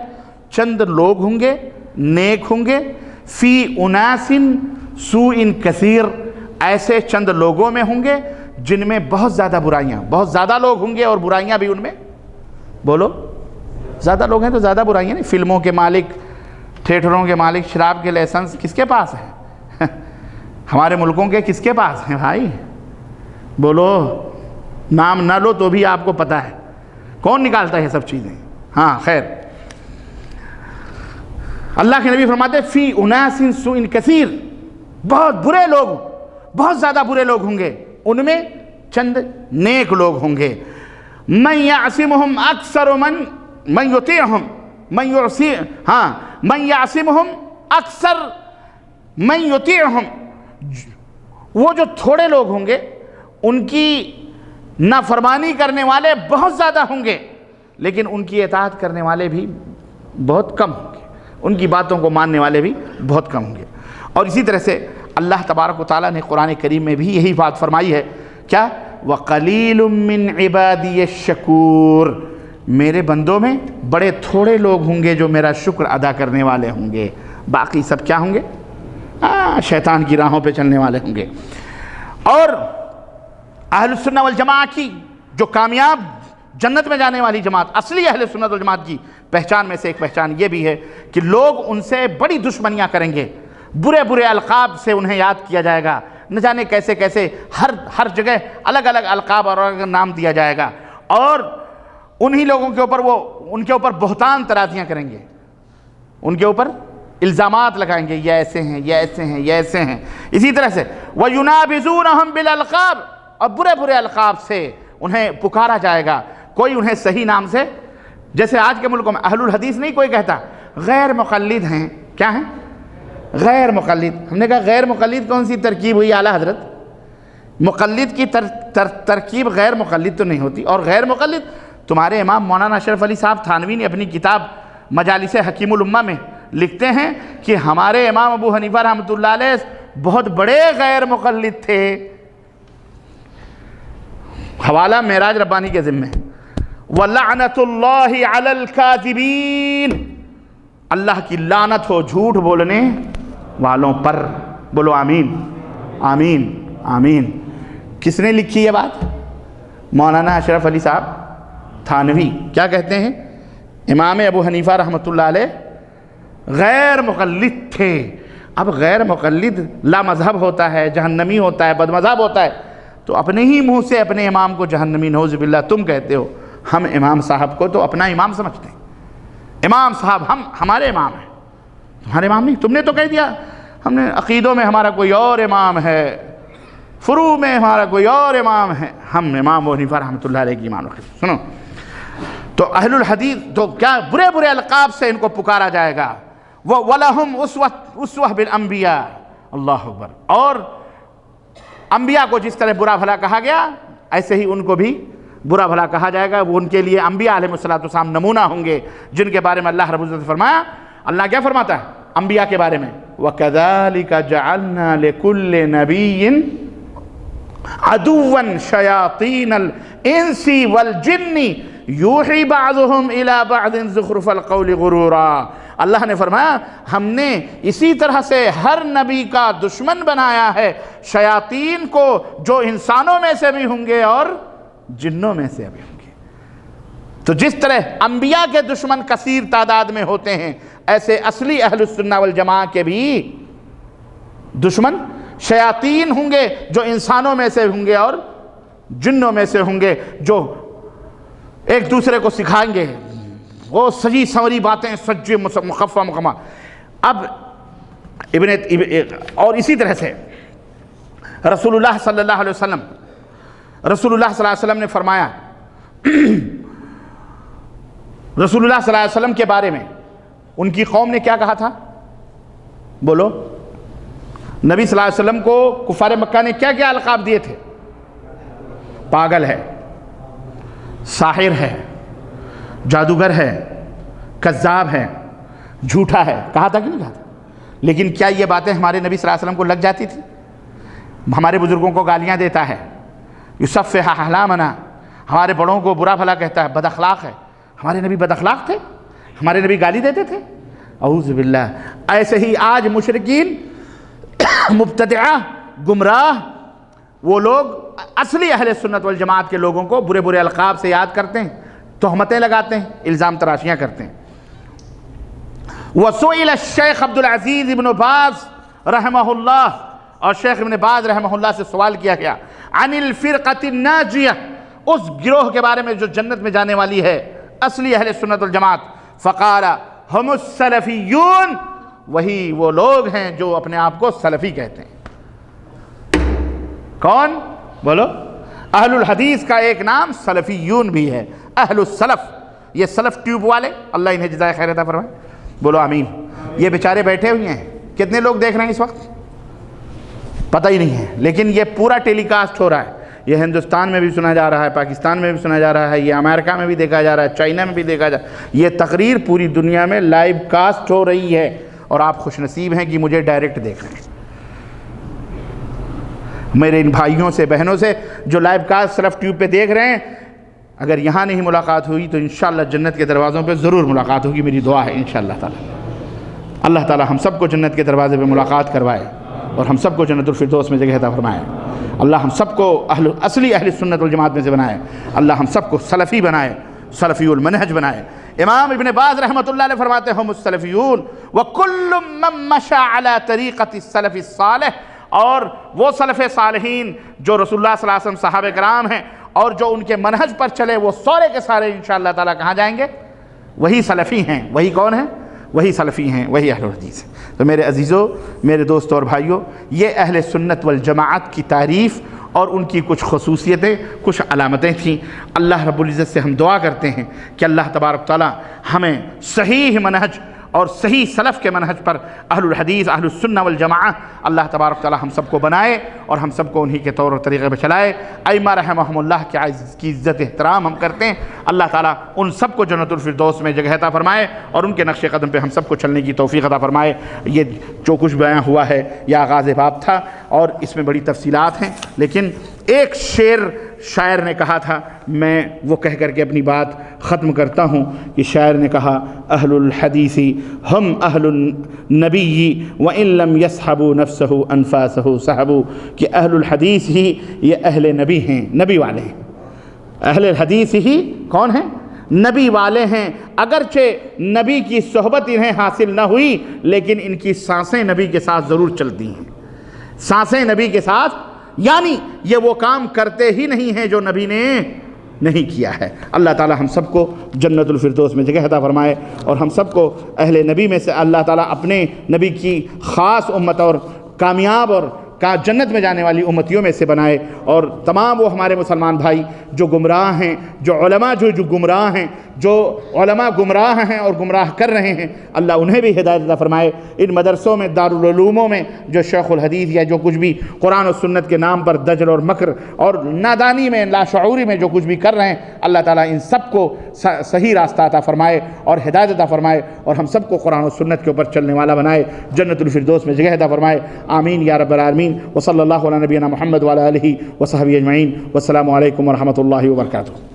چند لوگ ہوں گے، نیک ہوں گے، فی اناس سوء کثیر، ایسے چند لوگوں میں ہوں گے جن میں بہت زیادہ برائیاں، بہت زیادہ لوگ ہوں گے اور برائیاں بھی ان میں، بولو زیادہ لوگ ہیں تو زیادہ برائیاں نہیں۔ فلموں کے مالک، تھیٹروں کے مالک، شراب کے لائسنس کس کے پاس ہیں؟ ہمارے ملکوں کے کس کے پاس ہیں بھائی؟ بولو، نام نہ لو تو بھی آپ کو پتہ ہے کون نکالتا ہے یہ سب چیزیں۔ ہاں خیر، اللہ کے نبی فرماتے فی اناس سوء کثیر، بہت برے لوگ، بہت زیادہ برے لوگ ہوں گے، ان میں چند نیک لوگ ہوں گے۔ من یعصمہم اکثر من یطیعہم، من یعصمہم اکثر من یطیعہم، وہ جو تھوڑے لوگ ہوں گے ان کی نافرمانی کرنے والے بہت زیادہ ہوں گے، لیکن ان کی اطاعت کرنے والے بھی بہت کم ہوں گے، ان کی باتوں کو ماننے والے بھی بہت کم ہوں گے۔ اور اسی طرح سے اللہ تبارک و تعالیٰ نے قرآن کریم میں بھی یہی بات فرمائی ہے، کیا؟ وَقَلِيلٌ مِّنْ عِبَادِيَ الشَّكُورِ، میرے بندوں میں بڑے تھوڑے لوگ ہوں گے جو میرا شکر ادا کرنے والے ہوں گے، باقی سب کیا ہوں گے؟ شیطان کی راہوں پہ چلنے والے ہوں گے۔ اور اہل السنہ والجماعہ کی جو کامیاب جنت میں جانے والی جماعت، اصلی اہل سنت والجماعت کی پہچان میں سے ایک پہچان یہ بھی ہے کہ لوگ ان سے بڑی دشمنیاں کریں گے، برے برے القاب سے انہیں یاد کیا جائے گا، نہ جانے کیسے کیسے ہر جگہ الگ الگ القاب اور الگ نام دیا جائے گا، اور انہی لوگوں کے اوپر ان کے اوپر بہتان ترازیاں کریں گے، ان کے اوپر الزامات لگائیں گے، یہ ایسے ہیں، یہ ایسے ہیں، یہ ایسے ہیں۔ اسی طرح سے وَيُنَابِزُونَهُمْ بِالْأَلْقَابِ، اور برے برے القاب سے انہیں پکارا جائے گا، کوئی انہیں صحیح نام سے، جیسے آج کے ملکوں میں اہل الحدیث نہیں کوئی کہتا، غیر مقلد ہیں۔ کیا ہیں؟ غیر مقلد۔ ہم نے کہا غیر مقلد کون سی ترکیب ہوئی اعلیٰ حضرت؟ مقلد کی ترکیب غیر مقلد تو نہیں ہوتی، اور غیر مقلد تمہارے امام مولانا اشرف علی صاحب تھانوی نے اپنی کتاب مجالس حکیم الامہ میں لکھتے ہیں کہ ہمارے امام ابو حنیفہ رحمۃ اللہ علیہ بہت بڑے غیر مقلد تھے۔ حوالہ معراج ربانی کے ذمہ، وَلَعْنَةُ اللَّهِ عَلَى الْكَاذِبِينَ، اللہ کی لعنت ہو جھوٹ بولنے والوں پر۔ بولو آمین آمین آمین۔ کس نے لکھی یہ بات؟ مولانا اشرف علی صاحب تھانوی۔ کیا کہتے ہیں؟ امام ابو حنیفہ رحمۃ اللہ علیہ غیر مقلد تھے۔ اب غیر مقلد لا مذہب ہوتا ہے، جہنمی ہوتا ہے، بد مذہب ہوتا ہے، تو اپنے ہی منہ سے اپنے امام کو جہنمی نعوذ باللہ تم کہتے ہو۔ ہم امام صاحب کو تو اپنا امام سمجھتے ہیں۔ امام صاحب ہمارے امام ہیں، تمہارے امام نہیں۔ تم نے تو کہہ دیا ہم نے عقیدوں میں ہمارا کوئی اور امام ہے، فروع میں ہمارا کوئی اور امام ہے۔ ہم امام ابو حنیفہ رحمۃ اللہ علیہ کی امام رکھتے۔ سنو تو اہل الحدیث تو کیا برے برے القاب سے ان کو پکارا جائے گا۔ وَلَهُمْ أُسْوَةٌ بِالْأَنْبِيَاءِ، اللہ اکبر۔ اور انبیاء کو جس طرح برا بھلا کہا گیا ایسے ہی ان کو بھی برا بھلا کہا جائے گا۔ وہ ان کے لیے انبیاء علیہ السلام نمونہ ہوں گے، جن کے بارے میں اللہ رب العزت نے فرمایا۔ اللہ کیا فرماتا ہے انبیاء کے بارے میں؟ وَكَذَلِكَ جَعَلْنَا لِكُلِّ نَبِيٍّ عَدُوًّا شَيَاطِينَ الْإِنسِ وَالْجِنِّ یوحی بعضهم الی بعض زخرف القول غرورا۔ اللہ نے فرمایا ہم نے اسی طرح سے ہر نبی کا دشمن بنایا ہے شیاطین کو، جو انسانوں میں سے بھی ہوں گے اور جنوں میں سے بھی ہوں گے۔ تو جس طرح انبیاء کے دشمن کثیر تعداد میں ہوتے ہیں، ایسے اصلی اہل السنہ والجماعہ کے بھی دشمن شیاطین ہوں گے، جو انسانوں میں سے ہوں گے اور جنوں میں سے ہوں گے، جو ایک دوسرے کو سکھائیں گے وہ سجی سوری باتیں، سجی مخفہ مقامہ۔ اب اور اسی طرح سے رسول اللہ صلی اللہ علیہ وسلم نے فرمایا، رسول اللہ صلی اللہ علیہ وسلم کے بارے میں ان کی قوم نے کیا کہا تھا؟ بولو۔ نبی صلی اللہ علیہ وسلم کو کفار مکہ نے کیا کیا القاب دیے تھے؟ پاگل ہے، ساحر ہے، جادوگر ہے، کذاب ہے، جھوٹا ہے، کہا تھا کہ نہیں کہا تھا؟ لیکن کیا یہ باتیں ہمارے نبی صلی اللہ علیہ وسلم کو لگ جاتی تھی؟ ہمارے بزرگوں کو گالیاں دیتا ہے، یصفح احلامنا، ہمارے بڑوں کو برا بھلا کہتا ہے، بد اخلاق ہے۔ ہمارے نبی بد اخلاق تھے؟ ہمارے نبی گالی دیتے تھے؟ اعوذ باللہ۔ ایسے ہی آج مشرکین، مبتدعہ، گمراہ، وہ لوگ اصلی اہل سنت والجماعت کے لوگوں کو برے برے القاب سے یاد کرتے ہیں، تہمتیں لگاتے ہیں، الزام تراشیاں کرتے ہیں۔ وسئل الشیخ عبد العزیز ابن باز رحمہ اللہ، اور شیخ ابن باز رحمہ اللہ سے سوال کیا گیا، عن الفرقۃ الناجیہ، اس گروہ کے بارے میں جو جنت میں جانے والی ہے، اصلی اہل سنت والجماعت۔ فقال ہم السلفیون، وہی وہ لوگ ہیں جو اپنے آپ کو سلفی کہتے ہیں۔ کون؟ بولو۔ اہل الحدیث کا ایک نام سلفیون بھی ہے، اہل السلف۔ یہ سلف ٹیوب والے، اللہ انہیں جزائے خیر عطا فرمائے، بولو آمین۔ یہ بیچارے بیٹھے ہوئے ہیں، کتنے لوگ دیکھ رہے ہیں اس وقت پتہ ہی نہیں ہے، لیکن یہ پورا ٹیلی کاسٹ ہو رہا ہے۔ یہ ہندوستان میں بھی سنا جا رہا ہے، پاکستان میں بھی سنا جا رہا ہے، یہ امریکہ میں بھی دیکھا جا رہا ہے، چائنا میں بھی دیکھا جا رہا ہے۔ یہ تقریر پوری دنیا میں لائیو کاسٹ ہو رہی ہے، اور آپ خوش نصیب ہیں کہ مجھے ڈائریکٹ دیکھ رہے ہیں۔ میرے ان بھائیوں سے، بہنوں سے جو لائیو کاسٹ سلف ٹیوب پہ دیکھ رہے ہیں، اگر یہاں نہیں ملاقات ہوئی تو انشاءاللہ جنت کے دروازوں پہ ضرور ملاقات ہوگی، میری دعا ہے انشاءاللہ تعالی۔ اللہ تعالی ہم سب کو جنت کے دروازے پہ ملاقات کروائے، اور ہم سب کو جنت الفردوس میں جگہ عطا فرمائے۔ اللہ ہم سب کو اصلی اہل سنت والجماعت میں سے بنائے۔ اللہ ہم سب کو سلفی بنائے، سلفی المنہج بنائے۔ امام ابن باز رحمۃ اللہ علیہ فرماتے ہیں ہم السلفیون وکل من مشى علی طریقۃ السلف الصالح، اور وہ سلف صالحین جو رسول اللہ صلی اللہ علیہ وسلم صحابہ کرام ہیں اور جو ان کے منہج پر چلے، وہ سارے کے سارے انشاءاللہ تعالی کہاں جائیں گے؟ وہی سلفی ہیں۔ وہی کون ہیں؟ وہی سلفی ہیں، وہی اہل حدیث ہیں۔ تو میرے عزیزوں، میرے دوستوں اور بھائیوں، یہ اہل سنت والجماعت کی تعریف اور ان کی کچھ خصوصیتیں، کچھ علامتیں تھیں۔ اللہ رب العزت سے ہم دعا کرتے ہیں کہ اللہ تبارک تعالی ہمیں صحیح منہج اور صحیح سلف کے منہج پر اہل الحدیث، اہل السنہ والجماعہ اللہ تبارک تعالی ہم سب کو بنائے اور ہم سب کو انہی کے طور و طریقے پہ چلائے۔ ائمہ رحمہم اللہ کی عزت احترام ہم کرتے ہیں، اللہ تعالیٰ ان سب کو جنت الفردوس میں جگہ عطا فرمائے اور ان کے نقش قدم پہ ہم سب کو چلنے کی توفیق عطا فرمائے۔ یہ جو کچھ بیان ہوا ہے یہ آغاز باب تھا اور اس میں بڑی تفصیلات ہیں، لیکن ایک شعر شاعر نے کہا تھا، میں وہ کہہ کر کے اپنی بات ختم کرتا ہوں کہ شاعر نے کہا اہل الحدیث ہم اہل النبی وان لم یصحبوا نفسہ انفاسہ صحبوا، کہ اہل الحدیث ہی یہ اہل نبی ہیں، نبی والے ہیں۔ اہل الحدیث ہی کون ہیں؟ نبی والے ہیں، اگرچہ نبی کی صحبت انہیں حاصل نہ ہوئی لیکن ان کی سانسیں نبی کے ساتھ ضرور چلتی ہیں، سانسیں نبی کے ساتھ، یعنی یہ وہ کام کرتے ہی نہیں ہیں جو نبی نے نہیں کیا ہے۔ اللہ تعالی ہم سب کو جنت الفردوس میں جگہ عطا فرمائے، اور ہم سب کو اہل نبی میں سے اللہ تعالی اپنے نبی کی خاص امت اور کامیاب اور جنت میں جانے والی امتیوں میں سے بنائے، اور تمام وہ ہمارے مسلمان بھائی جو گمراہ ہیں، جو علماء جو گمراہ ہیں، جو علماء گمراہ ہیں اور گمراہ کر رہے ہیں، اللہ انہیں بھی ہدایت عطا فرمائے۔ ان مدرسوں میں، دارالعلوموں میں جو شیخ الحدیث یا جو کچھ بھی قرآن و سنت کے نام پر دجل اور مکر اور نادانی میں، لاشعوری میں جو کچھ بھی کر رہے ہیں، اللہ تعالیٰ ان سب کو صحیح راستہ عطا فرمائے اور ہدایت عطا فرمائے، اور ہم سب کو قرآن و سنت کے اوپر چلنے والا بنائے، جنت الفردوس میں جگہ عطا فرمائے، آمین یا رب العالمین۔ وصلی اللہ علی نبینا محمد وعلی آلہ وصحبہ اجمعین، والسلام علیکم ورحمۃ اللہ وبرکاتہ۔